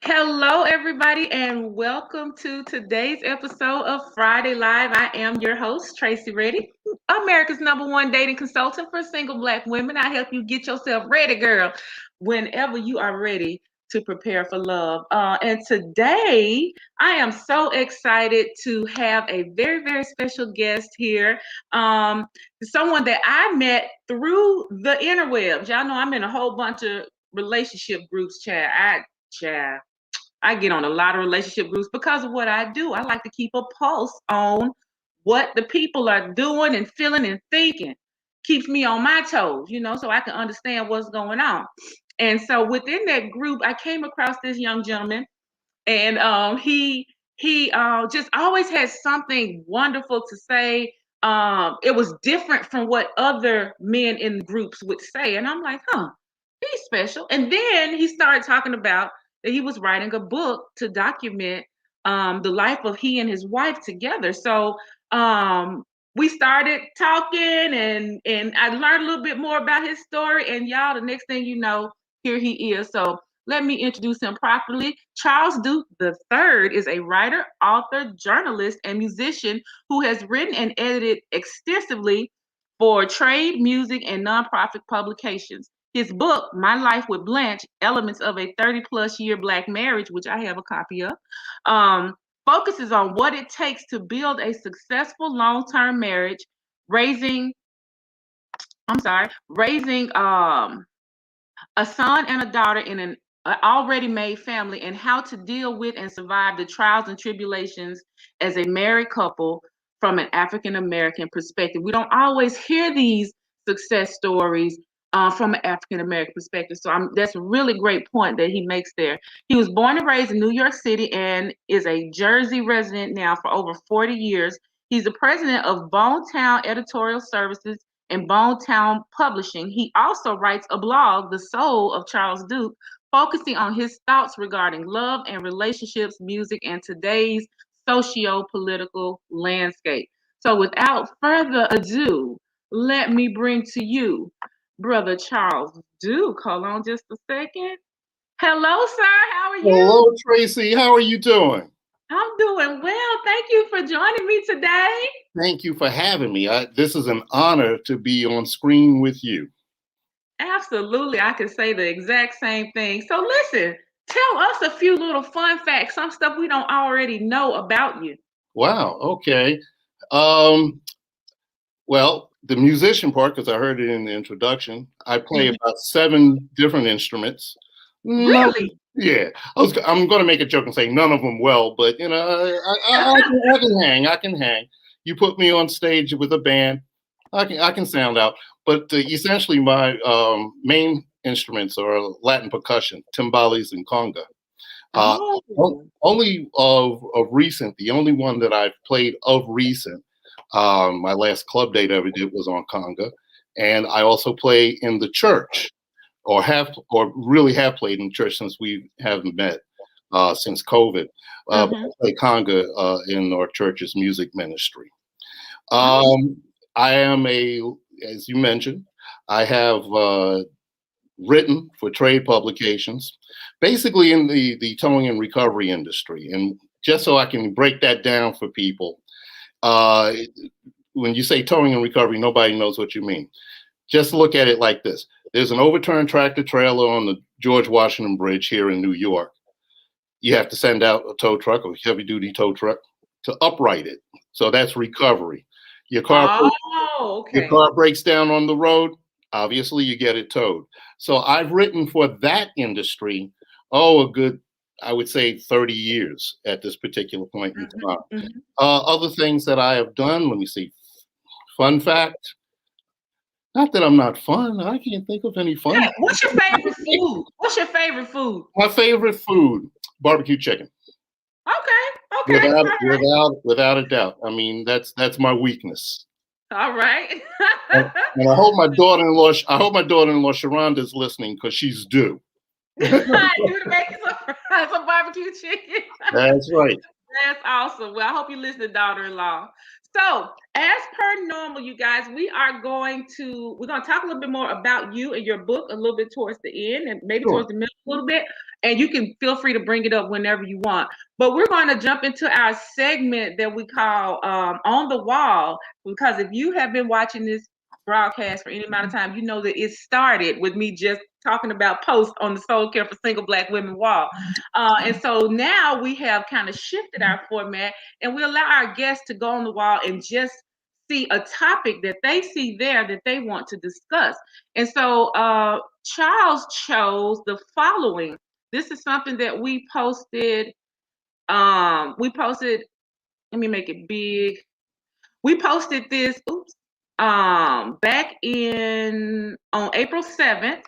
Hello, everybody, and welcome to today's episode of Friday Live. I am your host, Tracy Reddy, America's #1 dating consultant for single Black women. I help you get yourself ready, girl, whenever you are ready to prepare for love. And today, I am so excited to have a very, very special guest here. Someone that I met through the interwebs. Y'all know I'm in a whole bunch of relationship groups, chat. I get on a lot of relationship groups because of what I do. I like to keep a pulse on what the people are doing and feeling and thinking. Keeps me on my toes, so I can understand what's going on. And so within that group, I came across this young gentleman, and he just always had something wonderful to say. It was different from what other men in groups would say, and I'm like, he's special. And then he started talking about that he was writing a book to document the life of he and his wife together. So we started talking, and I learned a little bit more about his story. And y'all, the next thing you know, here he is. So let me introduce him properly. Charles Duke III is a writer, author, journalist, and musician who has written and edited extensively for trade, music, and nonprofit publications. His book, My Life with Blanche, Elements of a 30-plus year Black Marriage, which I have a copy of, focuses on what it takes to build a successful long-term marriage, raising, a son and a daughter in an already made family, and how to deal with and survive the trials and tribulations as a married couple from an African American perspective. We don't always hear these success stories from an African American perspective. So that's a really great point that he makes there. He was born and raised in New York City and is a Jersey resident now for over 40 years. He's the president of Bone Town Editorial Services and Bone Town Publishing. He also writes a blog, The Soul of Charles Duke, focusing on his thoughts regarding love and relationships, music, and today's socio-political landscape. So without further ado, let me bring to you Brother Charles Duke. Hold on just a second. Hello, sir. How are you? Hello, Tracy. How are you doing? I'm doing well. Thank you for joining me today. Thank you for having me. This is an honor to be on screen with you. Absolutely. I can say the exact same thing. So listen, tell us a few little fun facts, some stuff we don't already know about you. Wow. Okay. Um, well, the musician part, because I heard it in the introduction, I play about 7 different instruments. Really? Yeah. I'm going to make a joke and say none of them well, but I can hang. I can hang. You put me on stage with a band, I can sound out. But essentially, my main instruments are Latin percussion, timbales and conga. Only of recent, the only one that I've played of recent, my last club date I ever did was on conga, and I also play in the church, or really have played in church since we haven't met since COVID. I play conga in our church's music ministry. I am as you mentioned, I have written for trade publications, basically in the towing and recovery industry. And just so I can break that down for people, when you say towing and recovery, nobody knows what you mean. Just look at it like this. There's an overturned tractor trailer on the George Washington Bridge here in New York. You have to send out a tow truck, a heavy duty tow truck, to upright it. So that's recovery. Your car breaks down on the road, obviously you get it towed. So I've written for that industry, a good, I would say 30 years at this particular point in time. Other things that I have done, let me see. Fun fact. Not that I'm not fun. I can't think of any fun. Yeah, what's your favorite food? My favorite food, barbecue chicken. Okay. Without a doubt. I mean, that's my weakness. All right. And I hope my daughter-in-law Sharonda's listening, because she's due. You to make some barbecue chicken. That's right. That's awesome. Well, I hope you listen to daughter-in-law. So, as per normal, you guys, we're going to talk a little bit more about you and your book a little bit towards the end, and maybe Sure. towards the middle a little bit. And you can feel free to bring it up whenever you want. But we're going to jump into our segment that we call "On the Wall," because if you have been watching this broadcast for any amount of time, you know that it started with me just talking about posts on the Soul Care for Single Black Women wall. And so now we have kind of shifted our format, and we allow our guests to go on the wall and just see a topic that they see there that they want to discuss. And so Charles chose the following. This is something that we posted. Let me make it big. We posted this, back on April 7th.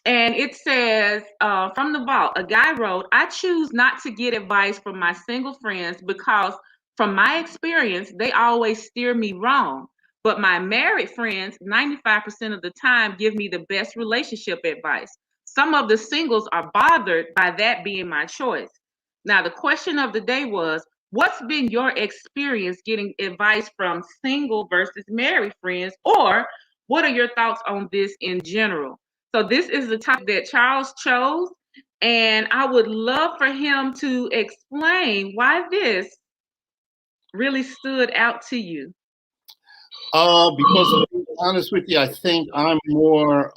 And it says, from the vault, a guy wrote, I choose not to get advice from my single friends because, from my experience, they always steer me wrong. But my married friends, 95% of the time, give me the best relationship advice. Some of the singles are bothered by that being my choice. Now, the question of the day was, what's been your experience getting advice from single versus married friends? Or what are your thoughts on this in general? So this is the topic that Charles chose, and I would love for him to explain why this really stood out to you. Because to be honest with you, I think I'm more.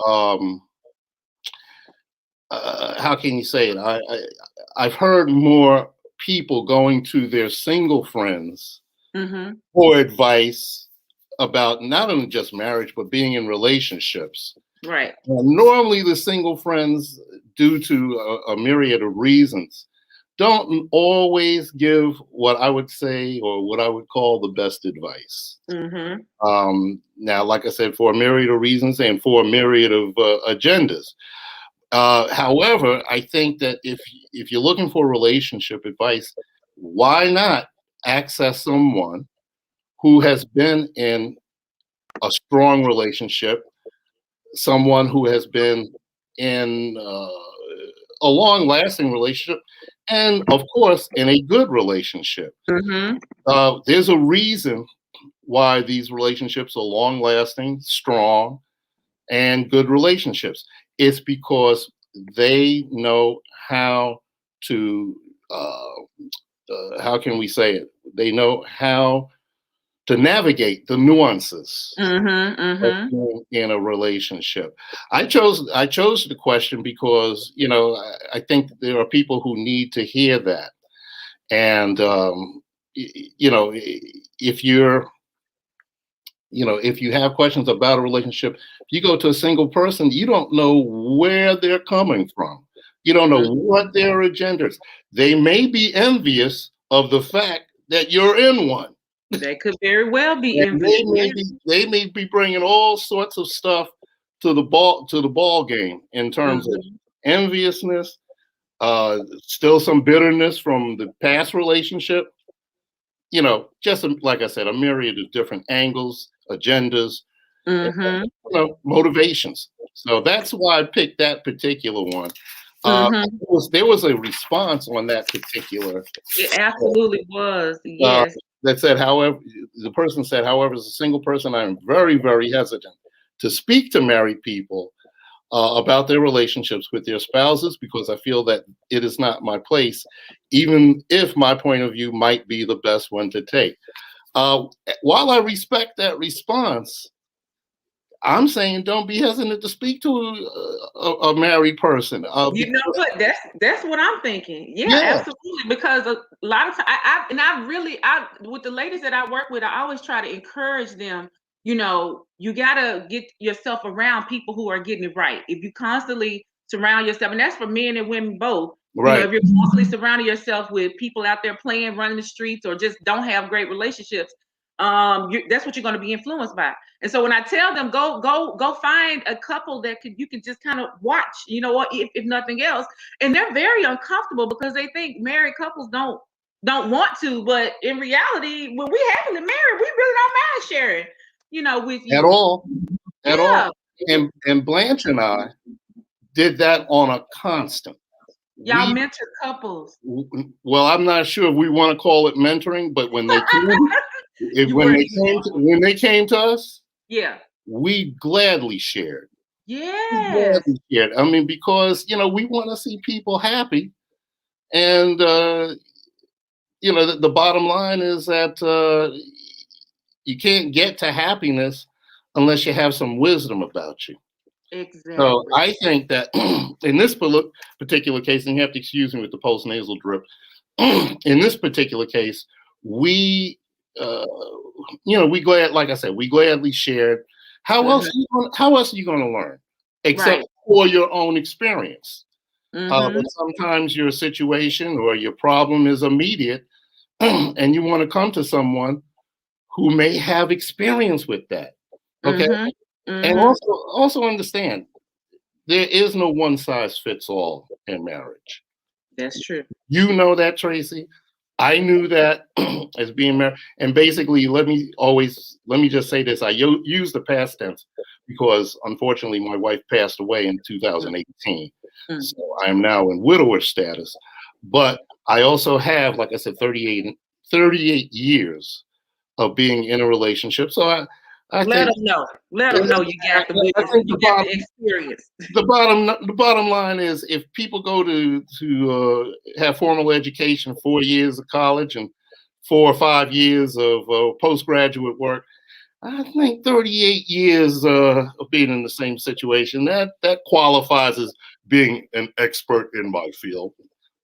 How can you say it? I've heard more people going to their single friends for advice about not only just marriage but being in relationships. Right. Normally, the single friends, due to a myriad of reasons, don't always give what I would say or what I would call the best advice. Now, like I said, for a myriad of reasons and for a myriad of agendas. However, I think that if you're looking for relationship advice, why not access someone who has been in a strong relationship, someone who has been in a long-lasting relationship, and of course, in a good relationship. There's a reason why these relationships are long-lasting, strong, and good relationships. It's because they know how to, how can we say it? They know how to navigate the nuances in a relationship. I chose the question because I think there are people who need to hear that, and if you have questions about a relationship, if you go to a single person, you don't know where they're coming from. You don't know what their agenda is. They may be envious of the fact that you're in one. They could very well be envious. They may be bringing all sorts of stuff to the ball game in terms of enviousness, still some bitterness from the past relationship. Just like I said, a myriad of different angles, agendas, and, motivations. So that's why I picked that particular one. There was a response on that particular. It absolutely was. Yes. That said, however, the person said, however, as a single person, I'm very, very hesitant to speak to married people about their relationships with their spouses because I feel that it is not my place, even if my point of view might be the best one to take. While I respect that response, I'm saying don't be hesitant to speak to a married person. You know what? That's what I'm thinking. Yeah, absolutely. Because a lot of times, I with the ladies that I work with, I always try to encourage them. You gotta get yourself around people who are getting it right. If you constantly surround yourself, and that's for men and women both. Right. If you're constantly surrounding yourself with people out there playing, running the streets, or just don't have great relationships, that's what you're going to be influenced by. And so when I tell them go find a couple that you can just kind of watch, if nothing else, and they're very uncomfortable because they think married couples don't want to, but in reality, when we happen to marry, we really don't mind sharing, with you at all. And Blanche and I did that on a constant. Y'all mentor couples. Well, I'm not sure if we want to call it mentoring, but when they came, You were When they came to us, yeah. we gladly shared. We Yes. gladly shared. I mean, because we want to see people happy, and the bottom line is that you can't get to happiness unless you have some wisdom about you. So Exactly. I think that in this particular case, and you have to excuse me with the postnasal drip, in this particular case, we, uh, like I said, we gladly shared. Mhm. How else are you going to learn except Right. for your own experience? But Mhm. sometimes your situation or your problem is immediate, and you want to come to someone who may have experience with that. Okay, Mhm. and Mhm. also understand there is no one size fits all in marriage. That's true. You know that, Tracy. I knew that as being married. And basically, let me just say this. I use the past tense because unfortunately my wife passed away in Mm, 2018. mm. So I am now in widower status. But I also have, like I said, 38 years of being in a relationship. So I Let think them know. Let them know you got the I wisdom. think You got the experience. the bottom line is if people go to have formal education, 4 years of college and 4 or 5 years of postgraduate work, I think 38 years of being in the same situation that qualifies as being an expert in my field.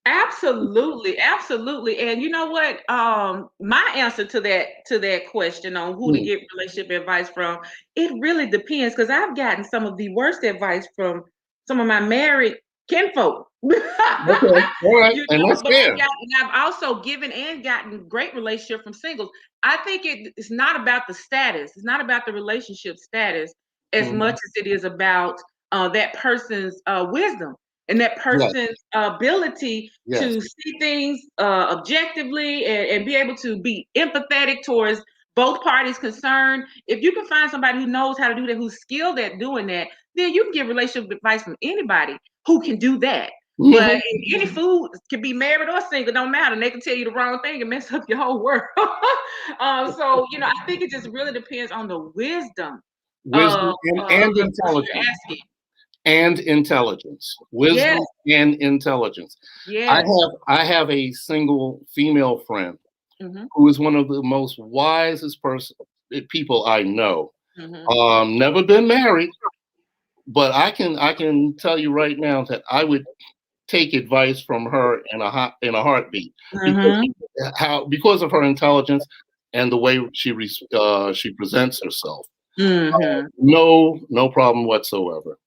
Absolutely, absolutely. And you know what? My answer to that question on who to Hmm. get relationship advice from, it really depends because I've gotten some of the worst advice from some of my married kinfolk. Okay, all right, You and know, that's but fair. I've also given and gotten great relationship from singles. I think it's not about the status. It's not about the relationship status as much Mhm. as it is about that person's wisdom and that Yes, person's ability yes. to see things objectively and be able to be empathetic towards both parties concerned. If you can find somebody who knows how to do that, who's skilled at doing that, then you can get relationship advice from anybody who can do that. But Mhm. any fool can be married or single, don't matter. And they can tell you the wrong thing and mess up your whole world. So, I think it just really depends on the wisdom Wisdom of and the person you're intelligence. asking. And intelligence, Yes, wisdom and intelligence. yes. I have a single female friend Hmm. who is one of the most wisest people I know. Hmm. Never been married, but I can tell you right now that I would take advice from her in a heartbeat because Hmm. because of her intelligence and the way she presents herself. Hmm. No problem whatsoever.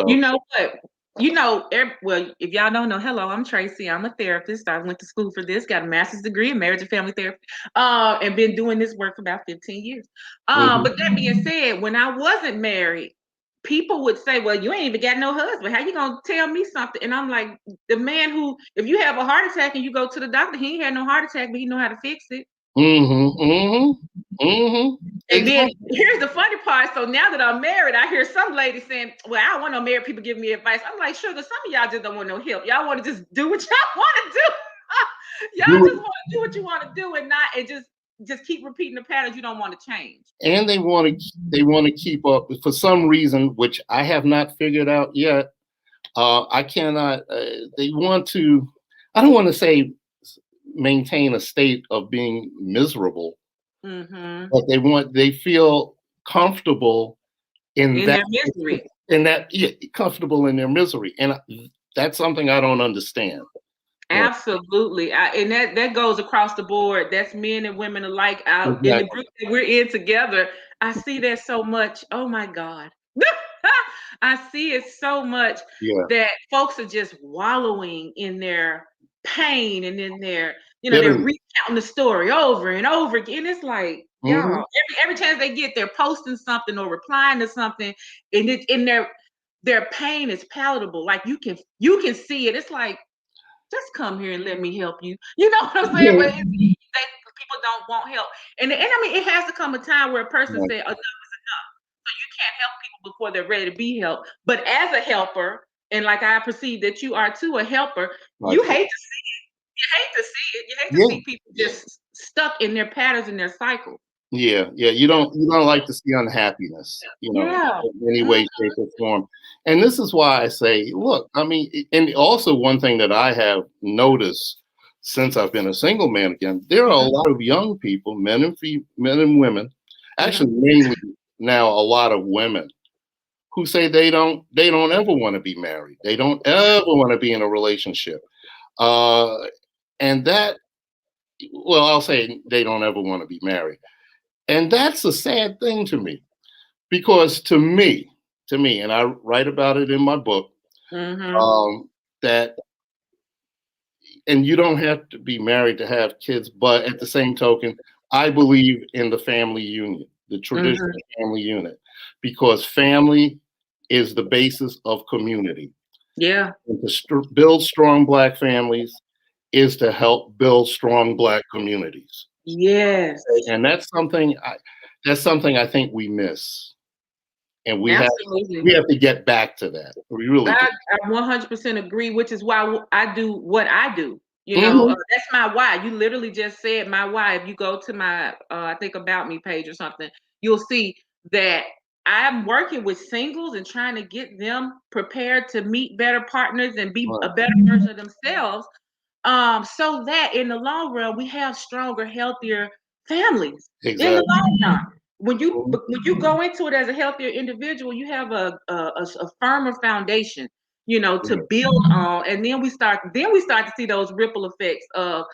You So. know what? Well, if y'all don't know, hello, I'm Tracy. I'm a therapist. I went to school for this, got a master's degree in marriage and family therapy, and been doing this work for about 15 years. Mhm. But that being said, when I wasn't married, people would say, well, you ain't even got no husband. How you gonna tell me something? And I'm like, the man who, if you have a heart attack and you go to the doctor, he ain't had no heart attack, but he know how to fix it. Mhm, mhm, mhm. And then Exactly. here's the funny part. So now that I'm married, I hear some ladies saying, well, I don't want no married people giving me advice. I'm like, sugar, some of y'all just don't want no help. Y'all want to just do what y'all want to do. Y'all Do just it. want to do what you want to do and not and just keep repeating the patterns you don't want to change. And they want to keep up for some reason, which I have not figured out yet. I cannot. They want to. I don't want to say maintain a state of being miserable, Mm-hmm. but they feel comfortable in In that their misery. yeah, comfortable in their misery, and that's something I don't understand. Yeah, Absolutely. And that goes across the board. That's men and women alike out in the exactly. group that we're in together. I see that so much. Oh my God. I see it so much Yeah, that folks are just wallowing in their pain and in their, they're bitterness. recounting the story over and over again. It's like, Hmm. y'all, every chance they get, they're posting something or replying to something, and it in their pain is palatable. Like you can see it. It's like, just come here and let me help you. You know what I'm saying? But people don't want help. And I mean, it has to come a time where a person Right, said, enough is enough. So you can't help people before they're ready to be helped. But as a helper, and like I perceive that you are too a helper, right. you hate to see it. You hate to see it. You hate to Yeah, see people just stuck in their patterns and their cycles. Yeah, yeah. You don't like to see unhappiness, Yeah. in any Mm, way, shape, or form. And this is why I say, look, I mean, and also one thing that I have noticed since I've been a single man again, there are a mhm, lot of young people, men and women, mhm. actually mainly now a lot of women who say they don't ever want to be married. They don't ever want to be in a relationship. Uh, and that, well, I'll say they don't ever want to be married. And that's a sad thing to me because to me, and I write about it in my book, Mhm. um, that, and you don't have to be married to have kids, but at the same token, I believe in the family union, the Mhm. traditional family unit, because family is the basis of community. Yeah. And to build strong Black families is to help build strong Black communities. Yes. And that's something I think we miss. And Absolutely. we have to get back to that. We really do. I 100% agree, which is why I do what I do. Hmm. That's my why. You literally just said my why. If you go to my, I think about me page or something, you'll see that I'm working with singles and trying to get them prepared to meet better partners and be a Right. better version of themselves. So that in the long run we have stronger, healthier families in the Exactly. long run. When you Mhm. but when you go into it as a healthier individual, you have a firmer foundation, to Yeah. build on, and then we start to see those ripple effects of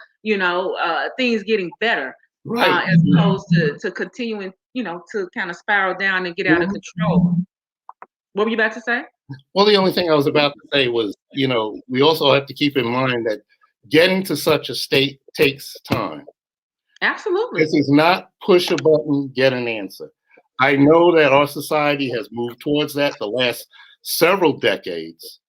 things getting better, Right. as opposed to continuing, to kind of spiral down and get out of Mhm. control. What were you about to say? Well, the only thing I was about to say was, we also have to keep in mind that getting to such a state takes time. Absolutely. This is not push a button, get an answer. I know that our society has moved towards that the last several decades,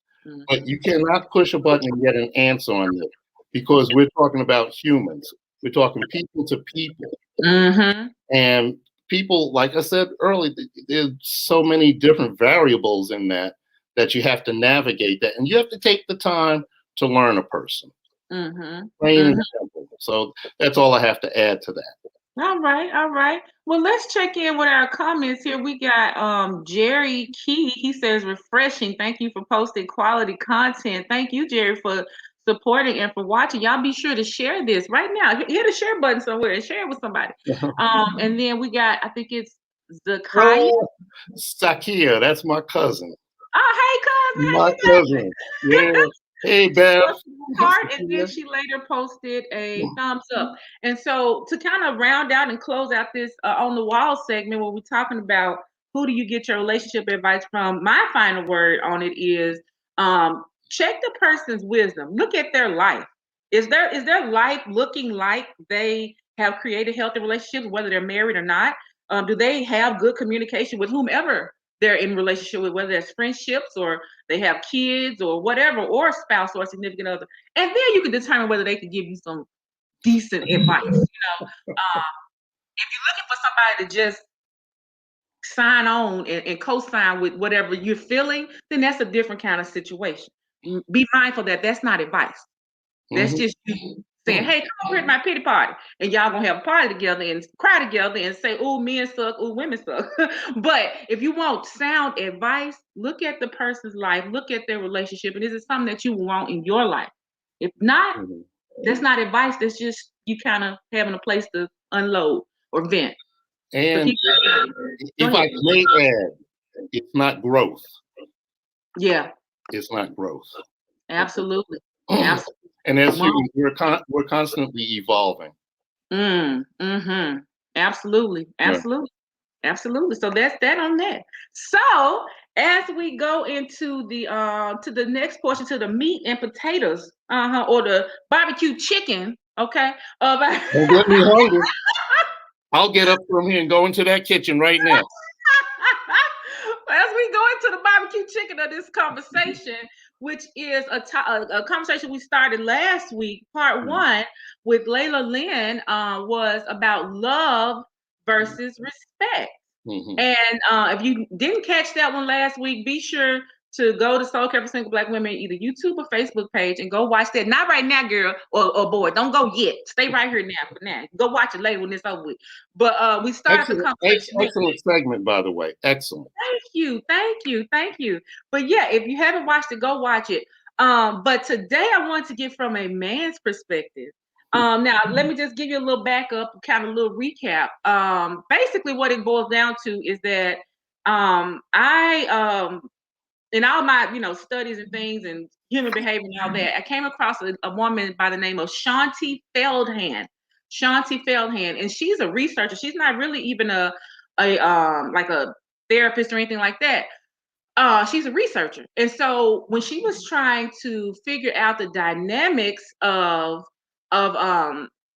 but Hmm. you cannot push a button and get an answer on this because we're talking about humans. We're talking people to people. Hmm. And people, like I said earlier, there's so many different variables in that you have to navigate that. And you have to take the time to learn a person, Hmm. plain and Hmm. simple. So that's all I have to add to that. All right, all right. Well, let's check in with our comments here. We got Jerry Key. He says refreshing. Thank you for posting quality content. Thank you, Jerry, for supporting and for watching. Y'all be sure to share this right now. Hit the share button somewhere and share it with somebody. And then we got, I think it's Zakaya. Oh, Sakia, that's my cousin. Oh, hey, My cousin. cousin. Yeah. Hey, Bev. Heart, and then Sakia. she later posted a thumbs up. And so to kind of round out and close out this on the wall segment where we're talking about who do you get your relationship advice from, my final word on it is check the person's wisdom. Look at their life. Is their life looking like they have created healthy relationships, whether they're married or not? Do they have good communication with whomever they're in relationship with, whether it's friendships or they have kids or whatever, or a spouse or a significant other, and then you can determine whether they can give you some decent advice. If you're looking for somebody to just sign on and co-sign with whatever you're feeling, then that's a different kind of situation. Be mindful that that's not advice. That's Mhm. just you saying, "Hey, come over here to my pity party," and y'all gonna have a party together and cry together and say, "Oh, men suck. Oh, women suck." But if you want sound advice, look at the person's life, look at their relationship, and is it something that you want in your life? If not, Mhm. that's not advice. That's just you kind of having a place to unload or vent. So And keep that in mind. Go if ahead. I may add, it's not growth. Yeah, It's not growth. absolutely, Okay. absolutely. And as Come on. humans, we're constantly evolving. Mm-hmm. Absolutely, Right. absolutely. Absolutely. So that's that on that. So as we go into the to the next portion, to the meat and potatoes, or the barbecue chicken, okay. Don't get me hungry. I'll get up from here and go into that kitchen right now. As we go into the barbecue chicken of this conversation, which is a conversation we started last week, part one with Layla Lynn, was about love versus respect. Mhm. And if you didn't catch that one last week, be sure to go to Soul Care for Single Black Women, either YouTube or Facebook page, and go watch that. Not right now, girl or boy. Don't go yet. Stay right here now for now. Go watch it later when it's over with. But we started the conversation. Excellent segment, by the way. Excellent. Thank you. But yeah, if you haven't watched it, go watch it. But today I want to get from a man's perspective. Now let me just give you a little backup, kind of a little recap. Basically what it boils down to is that I in all my studies and things and human behavior and all that, I came across a woman by the name of Shanti Feldhahn. Shanti Feldhahn, and she's a researcher. She's not really even a like a therapist or anything like that. She's a researcher, and so when she was trying to figure out the dynamics of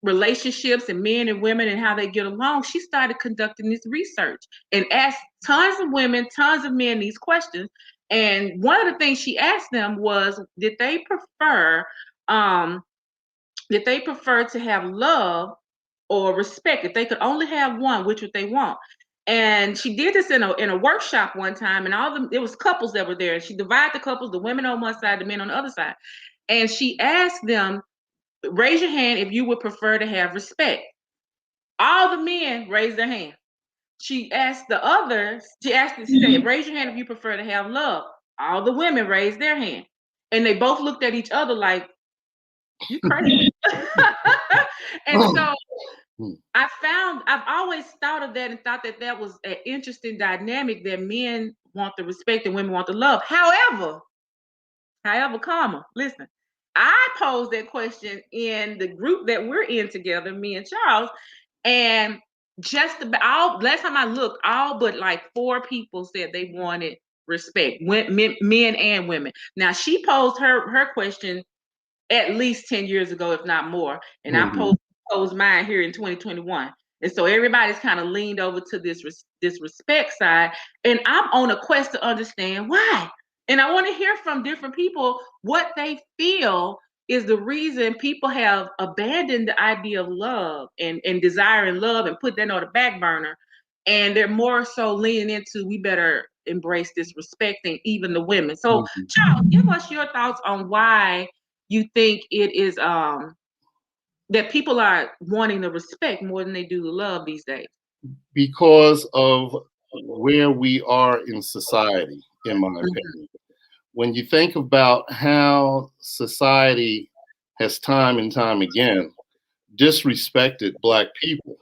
relationships and men and women and how they get along, she started conducting this research and asked tons of women, tons of men these questions. And one of the things she asked them was, did they prefer to have love or respect? If they could only have one, which would they want? And she did this in a workshop one time, and it was couples that were there. She divided the couples, the women on one side, the men on the other side. And she asked them, raise your hand if you would prefer to have respect. All the men raised their hand. She said, raise your hand if you prefer to have love. All the women raised their hand. And they both looked at each other like, you crazy. And so I've always thought of that and thought that was an interesting dynamic, that men want the respect and women want the love. However, listen, I posed that question in the group that we're in together, me and Charles, and just about last time I looked, all but like 4 people said they wanted respect, men and women. Now she posed her question at least 10 years ago, if not more, and I posed mine here in 2021. And so everybody's kind of leaned over to this respect side, and I'm on a quest to understand why. And I want to hear from different people what they feel is the reason people have abandoned the idea of love and desiring love and put that on the back burner. And they're more so leaning into, we better embrace this respecting even the women. So, Charles, give us your thoughts on why you think it is that people are wanting the respect more than they do the love these days. Because of where we are in society, in my opinion. When you think about how society has time and time again disrespected Black people,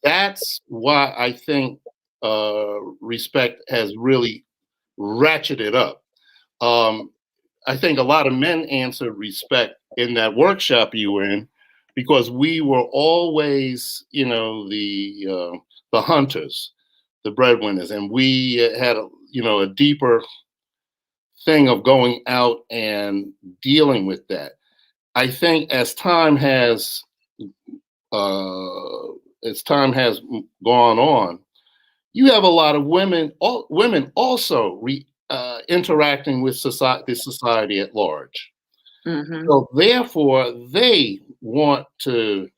that's why I think respect has really ratcheted up. I think a lot of men answered respect in that workshop you were in, because we were always, the hunters, the breadwinners, and we had a deeper thing of going out and dealing with that. I think as time has gone on, you have a lot of women also interacting with society at large. So therefore, they want to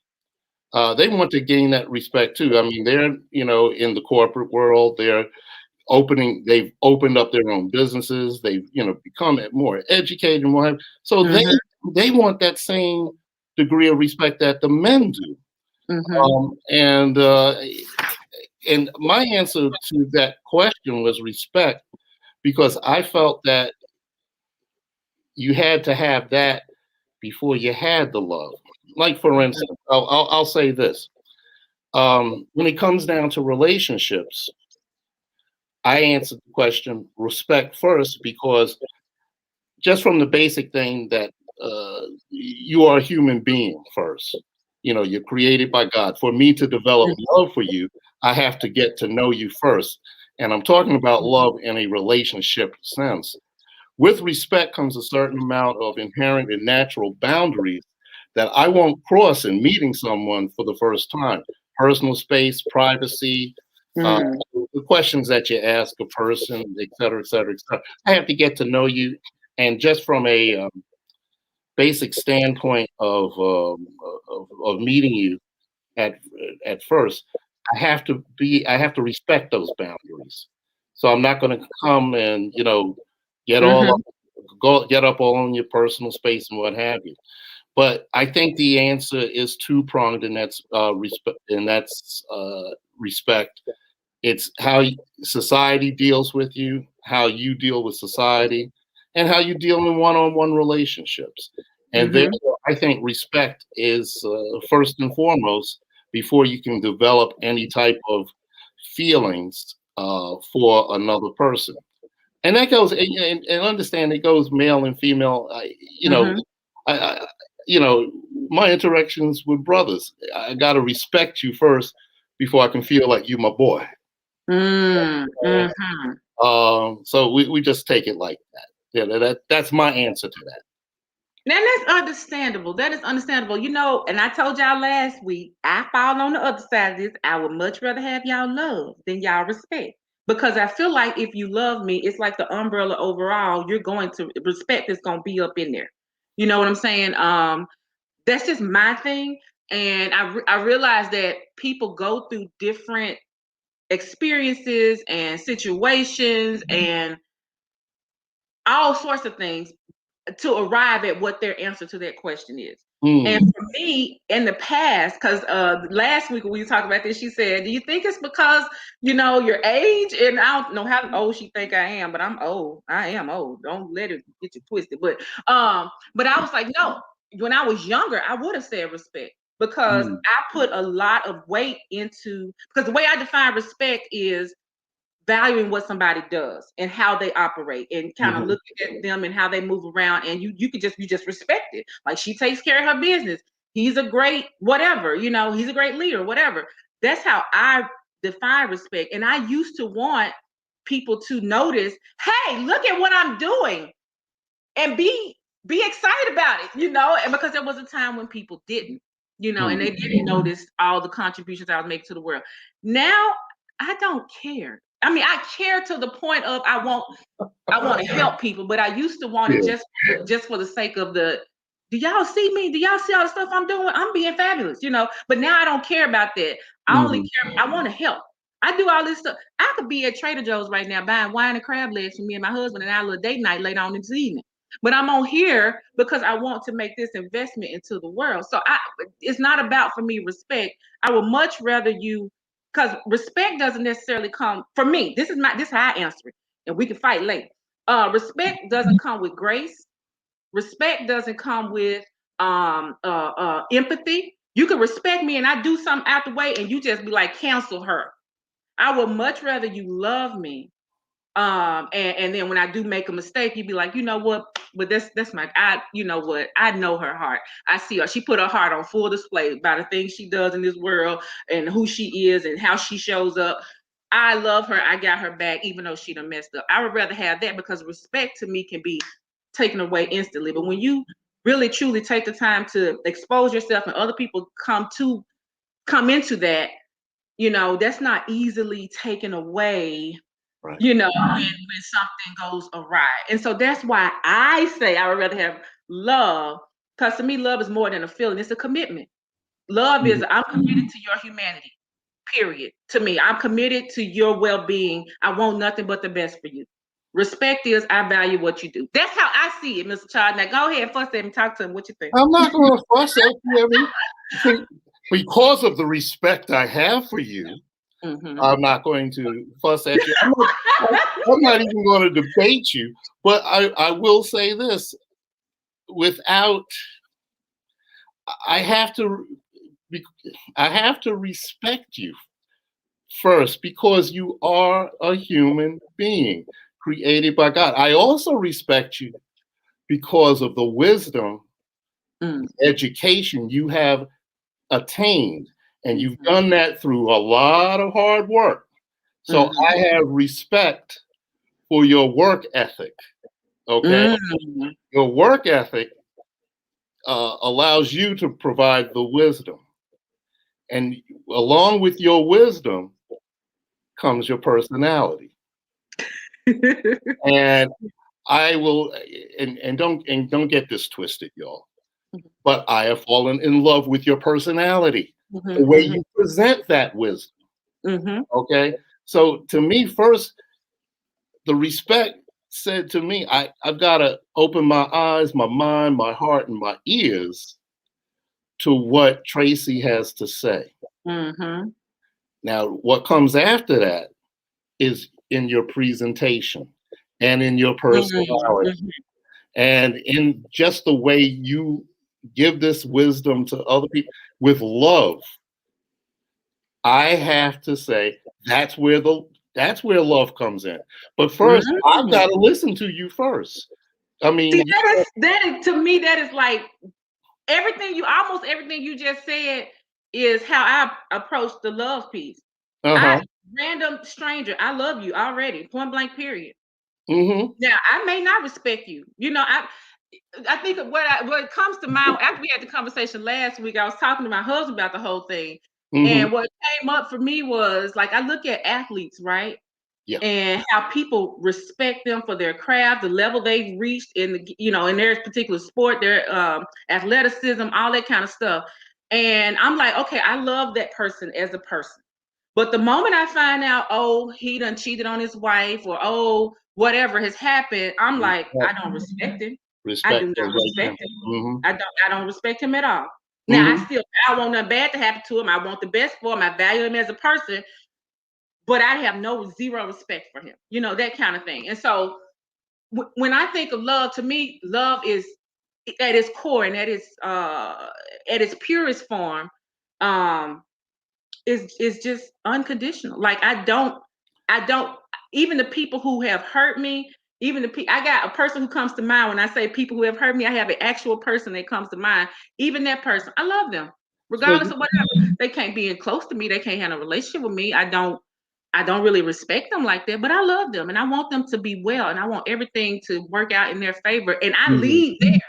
gain that respect too. I mean, they're in the corporate world. They've opened up their own businesses. They've become more educated and what. So they want that same degree of respect that the men do. And my answer to that question was respect, because I felt that you had to have that before you had the love. Like, for instance, I'll say this. When it comes down to relationships, I answered the question respect first, because just from the basic thing that you are a human being first. You're created by God. For me to develop love for you, I have to get to know you first. And I'm talking about love in a relationship sense. With respect comes a certain amount of inherent and natural boundaries that I won't cross in meeting someone for the first time. Personal space, privacy, the questions that you ask a person, et cetera, et cetera, et cetera. I have to get to know you. And just from a basic standpoint of meeting you at first, I have to respect those boundaries. So I'm not going to come and, get all Mm-hmm. up, get up all in your personal space and what have you. But I think the answer is two pronged, and that's respect. And that's respect. It's how society deals with you, how you deal with society, and how you deal in one-on-one relationships. And Mm-hmm. therefore, I think respect is first and foremost before you can develop any type of feelings for another person. And that goes, and understand it goes male and female. Mm-hmm. I, I you know, my interactions with brothers, I got to respect you first before I can feel like you my boy. Mm-hmm. So we just take it like that. Yeah, that's my answer to that. And that's understandable. That is understandable. And I told y'all last week, I fall on the other side of this. I would much rather have y'all love than y'all respect. Because I feel like if you love me, it's like the umbrella overall, you're going to respect is gonna be up in there. You know what I'm saying? That's just my thing. And I realize that people go through different experiences and situations and all sorts of things to arrive at what their answer to that question is. And Mm, for me, in the past, because last week when we talked about this, she said, "Do you think it's because your age?" And I don't know how old she think I am, but I'm old. I am old. Don't let it get you twisted. But I was like, no. When I was younger, I would have said respect because mm, I put a lot of weight into because the way I define respect is valuing what somebody does and how they operate and kind of mhm, looking at them and how they move around and you just respect it. Like she takes care of her business. He's a great whatever, he's a great leader, whatever. That's how I define respect. And I used to want people to notice, hey, look at what I'm doing and be excited about it. And because there was a time when people didn't, and they mm, didn't notice all the contributions I was making to the world. Now I don't care. I mean, I care to the point of I want to help people, but I used to want it yeah. just for the sake of the. Do y'all see me? Do y'all see all the stuff I'm doing? I'm being fabulous. But now I don't care about that. I only Mhm, care. I want to help. I do all this stuff. I could be at Trader Joe's right now buying wine and crab legs for me and my husband and our little date night later on this evening. But I'm on here because I want to make this investment into the world. So it's not about for me respect. I would much rather you because respect doesn't necessarily come for me. This is how I answer it, and we can fight later. Respect doesn't come with grace. Respect doesn't come with empathy. You can respect me and I do something out the way and you just be like, cancel her. I would much rather you love me. And then when I do make a mistake, you'd be like, you know what? But that's my you know what? I know her heart. I see her. She put her heart on full display by the things she does in this world and who she is and how she shows up. I love her. I got her back, even though she done messed up. I would rather have that because respect to me can be taken away instantly. But when you really truly take the time to expose yourself and other people come into that, that's not easily taken away, right. when something goes awry. And so that's why I say I would rather have love, because to me, love is more than a feeling, it's a commitment. Love is Mhm. I'm committed to your humanity, period. To me, I'm committed to your well-being. I want nothing but the best for you. Respect is I value what you do. That's how I see it, Mr. Child. Now go ahead, fuss at him, talk to him. What you think? I'm not going to fuss at you. I mean, see, because of the respect I have for you, Mm-hmm. I'm not going to fuss at you. I'm not even going to debate you. But I will say this: without, I have to, I have to respect you first because you are a human being created by God. I also respect you because of the wisdom, Mm-hmm. education you have attained, and you've done that through a lot of hard work. So Mm-hmm. I have respect for your work ethic. Okay, Mm-hmm. your work ethic allows you to provide the wisdom, and along with your wisdom comes your personality. And I will, and don't get this twisted, y'all. But I have fallen in love with your personality, the way Mm-hmm. you present that wisdom. Mm-hmm. Okay, so to me, first, the respect said to me, I've got to open my eyes, my mind, my heart, and my ears to what Tracy has to say. Mm-hmm. Now, what comes after that is in your presentation and in your personality Mm-hmm. and in just the way you give this wisdom to other people with love. I have to say that's where love comes in. But first, I've Mm-hmm. got to listen to you first. I See, mean, that is to me, that is like almost everything you just said is how I approach the love piece. I uh-huh. random stranger, I love you already, point blank, period. Mm-hmm. Now I may not respect you. I think of what comes to mind after we had the conversation last week. I was talking to my husband about the whole thing, Mm-hmm. and what came up for me was like I look at athletes, right? Yeah. And how people respect them for their craft, the level they've reached in their particular sport, their athleticism, all that kind of stuff. And I'm like, okay, I love that person as a person. But the moment I find out, oh, he done cheated on his wife, or oh, whatever has happened, I'm like, I Respect, don't respect him. I do respect not goes right there. respect him. Mm-hmm. I don't respect him at all. Now Mm-hmm. I want nothing bad to happen to him. I want the best for him. I value him as a person, but I have zero respect for him. That kind of thing. And so when I think of love, to me, love is at its core and at its purest form, um, is just unconditional. Like I don't even the people who have hurt me, even the people I got a person who comes to mind when I say people who have hurt me, I have an actual person that comes to mind. Even that person, I love them. So Regardless of whatever. They can't be in close to me, they can't have a relationship with me. I don't really respect them like that, but I love them and I want them to be well and I want everything to work out in their favor. And I mhm. lead there. And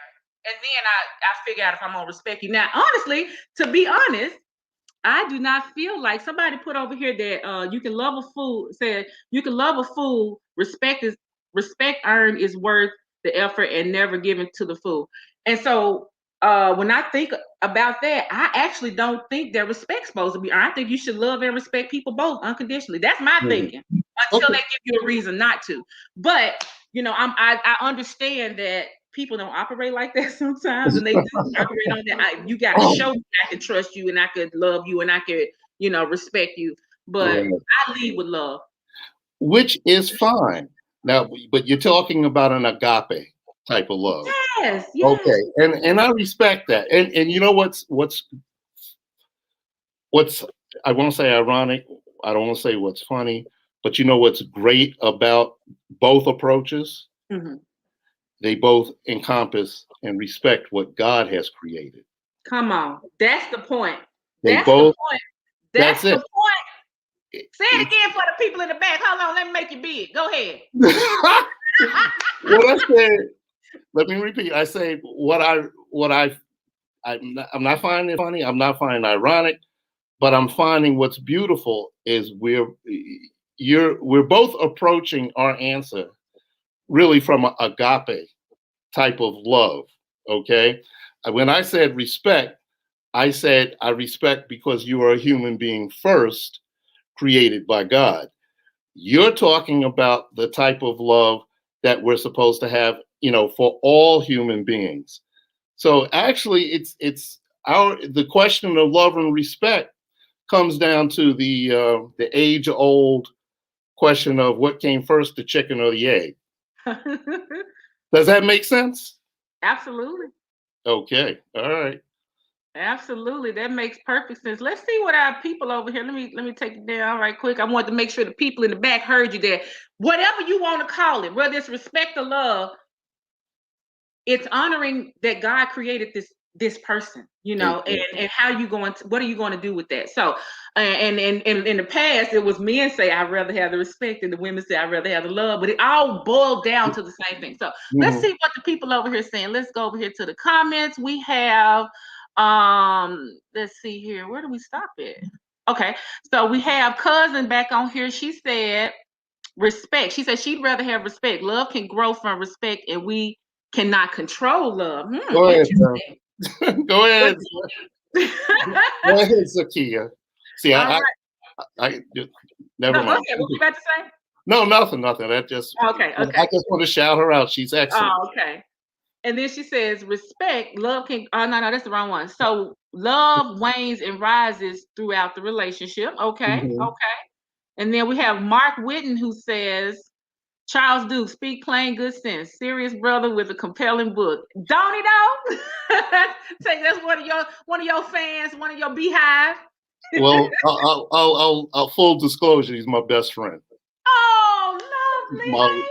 then I figure out if I'm gonna respect you. Now, honestly, to be honest, I do not feel like somebody put over here that you can love a fool. Said you can love a fool. Respect earned is worth the effort and never given to the fool. And so when I think about that, I actually don't think that respect's supposed to be earned. I think you should love and respect people both unconditionally. That's my Mhm. thinking until Okay. they give you a reason not to. But I understand that people don't operate like that sometimes, and they do operate on that. You got to show me I can trust you, and I could love you, and I could, respect you. But Right. I lead with love. Which is fine. Now, but you're talking about an agape type of love. Yes, yes. Okay. And I respect that. And you know what's I won't say ironic, I don't want to say what's funny, but you know what's great about both approaches? Mhm. They both encompass and respect what God has created. Come on, that's the point. They That's the both, point. that's That's the it. point. Say it It's again for the people in the back. Hold on, let me make it big. Go ahead. what I said, let me repeat. I say I'm not finding it funny. I'm not finding it ironic, but I'm finding what's beautiful is we're both approaching our answer really from an agape type of love. Okay. When I said respect, I said I respect because you are a human being first, created by God. You're talking about the type of love that we're supposed to have, for all human beings. So actually, it's the question of love and respect comes down to the age old question of what came first, the chicken or the egg. Does that make sense? Absolutely. Okay, all right. Absolutely, that makes perfect sense. Let's see what our people over here. Let me take it down right quick. I want to make sure the people in the back heard you there. Whatever you want to call it, whether it's respect or love, it's honoring that God created this person, and how you going to what are you going to do with that? So, and in the past, it was men say I'd rather have the respect, and the women say I'd rather have the love, but it all boiled down to the same thing. So let's Mhm. see what the people over here saying. Let's go over here to the comments. We have let's see here. Where do we stop at? Okay, so we have cousin back on here. She said respect. She said she'd rather have respect. Love can grow from respect, and we cannot control love. Go ahead, Interesting. son. Go ahead. Go ahead, Zakia. See, All right. I never No, go mind. ahead. What were you about to say? No, nothing. That just, Okay, I okay. just want to shout her out. She's excellent. Oh, okay. And then she says, respect, love can, oh, no, that's the wrong one. So love wanes and rises throughout the relationship. Okay, Mhm. okay. And then we have Mark Whitten who says, Charles Duke, speak plain good sense. Serious brother with a compelling book. Don't he though? Say that's one of your fans, one of your beehive. Well, I'll full disclosure. He's my best friend. Oh, My, lovely.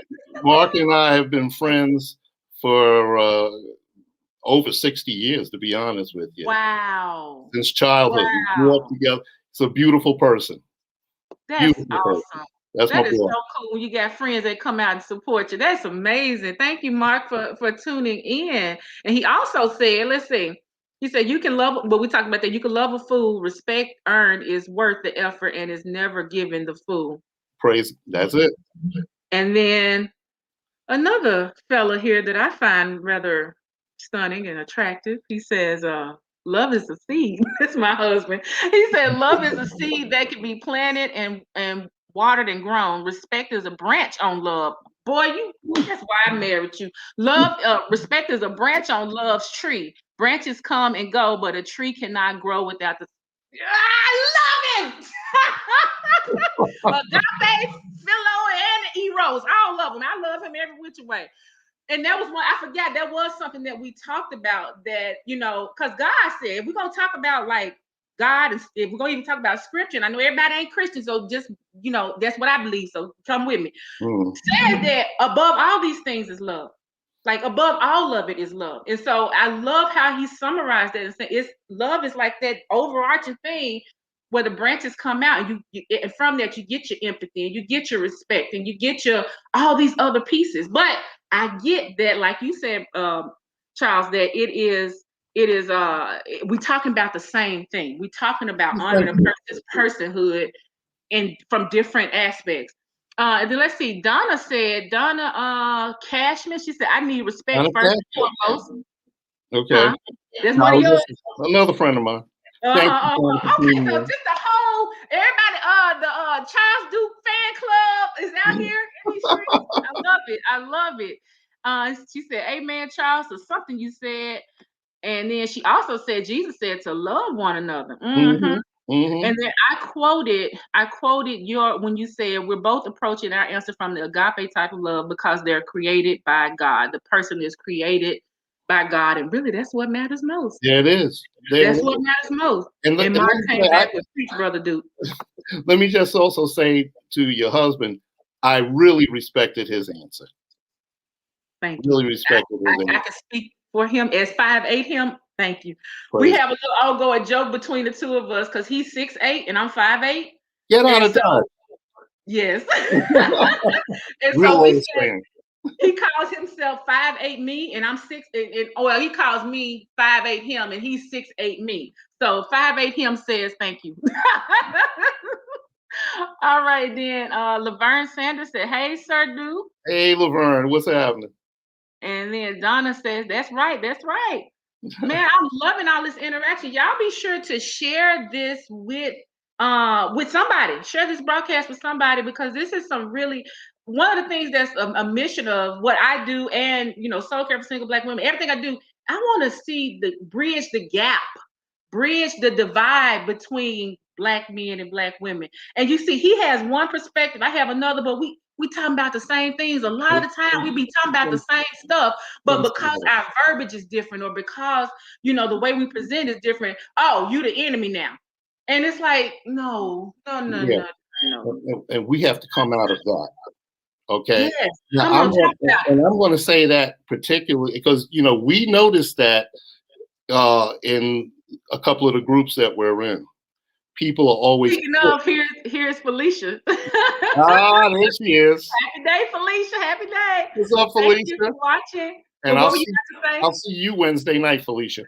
Mark and I have been friends for over 60 years, to be honest with you. Wow. Since childhood, we grew up Wow. together. He's a beautiful person. That's Beautiful person. awesome. That's my That is boy. so cool when you got friends that come out and support you. That's amazing. Thank you, Mark, for tuning in. And he also said, let's see, he said, you can love, but we talked about that. You can love a fool. Respect earned is worth the effort and is never given the fool. Praise. That's it. And then another fella here that I find rather stunning and attractive, he says, love is a seed. That's my husband. He said, love is a seed that can be planted and watered and grown. Respect is a branch on love. Boy, that's why I married you. Love, respect is a branch on love's tree. Branches come and go, but a tree cannot grow without the. I love it. Agape, Philo, and Eros, all of them. I love him every which way. And that was one, I forgot, that was something that we talked about that, because God said, if we're going to talk about like God, and if we're going to even talk about scripture, and I know everybody ain't Christian, so just, that's what I believe. So come with me. Said that above all these things is love. Like above all of it is love. And so I love how he summarized that and said it's love is like that overarching thing where the branches come out and and from that you get your empathy and you get your respect and you get your all these other pieces. But I get that, like you said, Charles, that we talking about the same thing. We talking about honoring a person's personhood and from different aspects. Then let's see. Donna Cashman. She said, "I need respect first and foremost." Okay. That's one of yours. Another friend of mine. Thank you Okay, so just the whole everybody. The Charles Duke fan club is out here in these streets. I love it. I love it. She said, "Amen, Charles." So something you said, and then she also said, "Jesus said to love one another." Mm-hmm. And then I quoted your when you said we're both approaching our answer from the agape type of love because they're created by God. The person is created by God, and really that's what matters most. Yeah, it is. That's what matters most. And Mark came back with preach, brother Duke. Let me just also say to your husband, I really respected his answer. Thank you. Really respected his answer. I can speak for him as 5'8" him. Thank you. We have a little ongoing joke between the two of us because he's 6'8" and I'm 5'8". Get out of Dodge. Yes. And Real so we said, fan. he calls himself 5'8" me, and I'm 6. Well, he calls me 5'8" him, and he's 6'8" me. So 5'8" him says thank you. All right, then. Laverne Sanders said, "Hey, Sir Duke." Hey, Laverne, what's happening? And then Donna says, "That's right. That's right." Man, I'm loving all this interaction. Y'all be sure to share this with somebody. Share this broadcast with somebody because this is some really one of the things that's a mission of what I do and Soul Care for Single Black Women. Everything I do, I want to see bridge the gap, bridge the divide between Black men and Black women. And you see, he has one perspective, I have another, but we talking about the same things. A lot of the time we be talking about the same stuff, but because our verbiage is different or because, the way we present is different, oh, you the enemy now. And it's like, no. And we have to come out of that. Okay. Yes. Now, I'm going to say that particularly because, we noticed that in a couple of the groups that we're in. People are always. Speaking of, here's Felicia. There she is. Happy day, Felicia. Happy day. What's up, Felicia? Thank you for watching. And I'll see you Wednesday night, Felicia.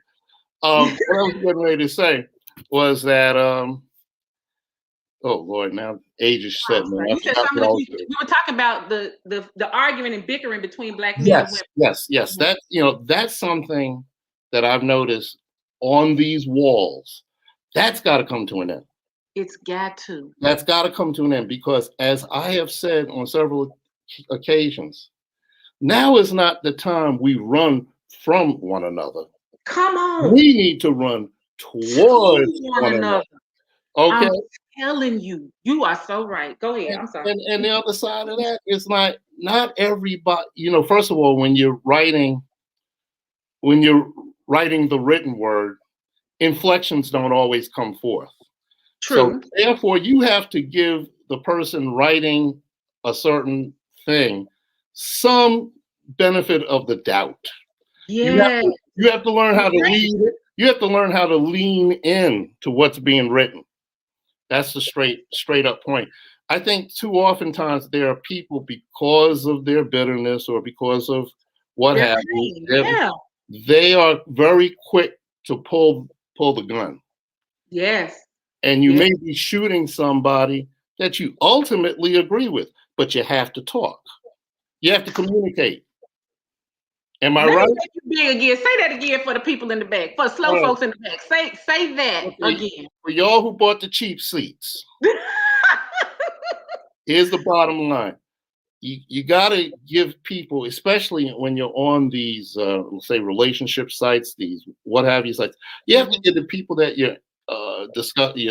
What I was getting ready to say was that, oh Lord, now age is set. You said something. We were talking about the arguing and bickering between Black men and women. Yes. Mm-hmm. That's something that I've noticed on these walls. That's got to come to an end. It's got to. That's got to come to an end because, as I have said on several occasions, now is not the time we run from one another. Come on. We need to run towards To one one another. another. Okay. I'm telling you, you are so right. Go ahead. I'm sorry. And the other side of that is not everybody. First of all, when you're writing the written word, inflections don't always come forth. So True. therefore, you have to give the person writing a certain thing some benefit of the doubt. Yeah. You have to learn how to lead it. You have to learn how to lean in to what's being written. That's the straight up point. I think too oftentimes there are people, because of their bitterness or because of what They're have pain. you, Yeah. they are very quick to pull the gun. Yes. And you Yes. may be shooting somebody that you ultimately agree with, but you have to talk. You have to communicate. Am I Let right? me make you big again. Say that again for the people in the back, for slow folks in the back. Say that Okay. again. For y'all who bought the cheap seats, here's the bottom line. You got to give people, especially when you're on these, let's say, relationship sites, these what have you sites, you have to give the people that you're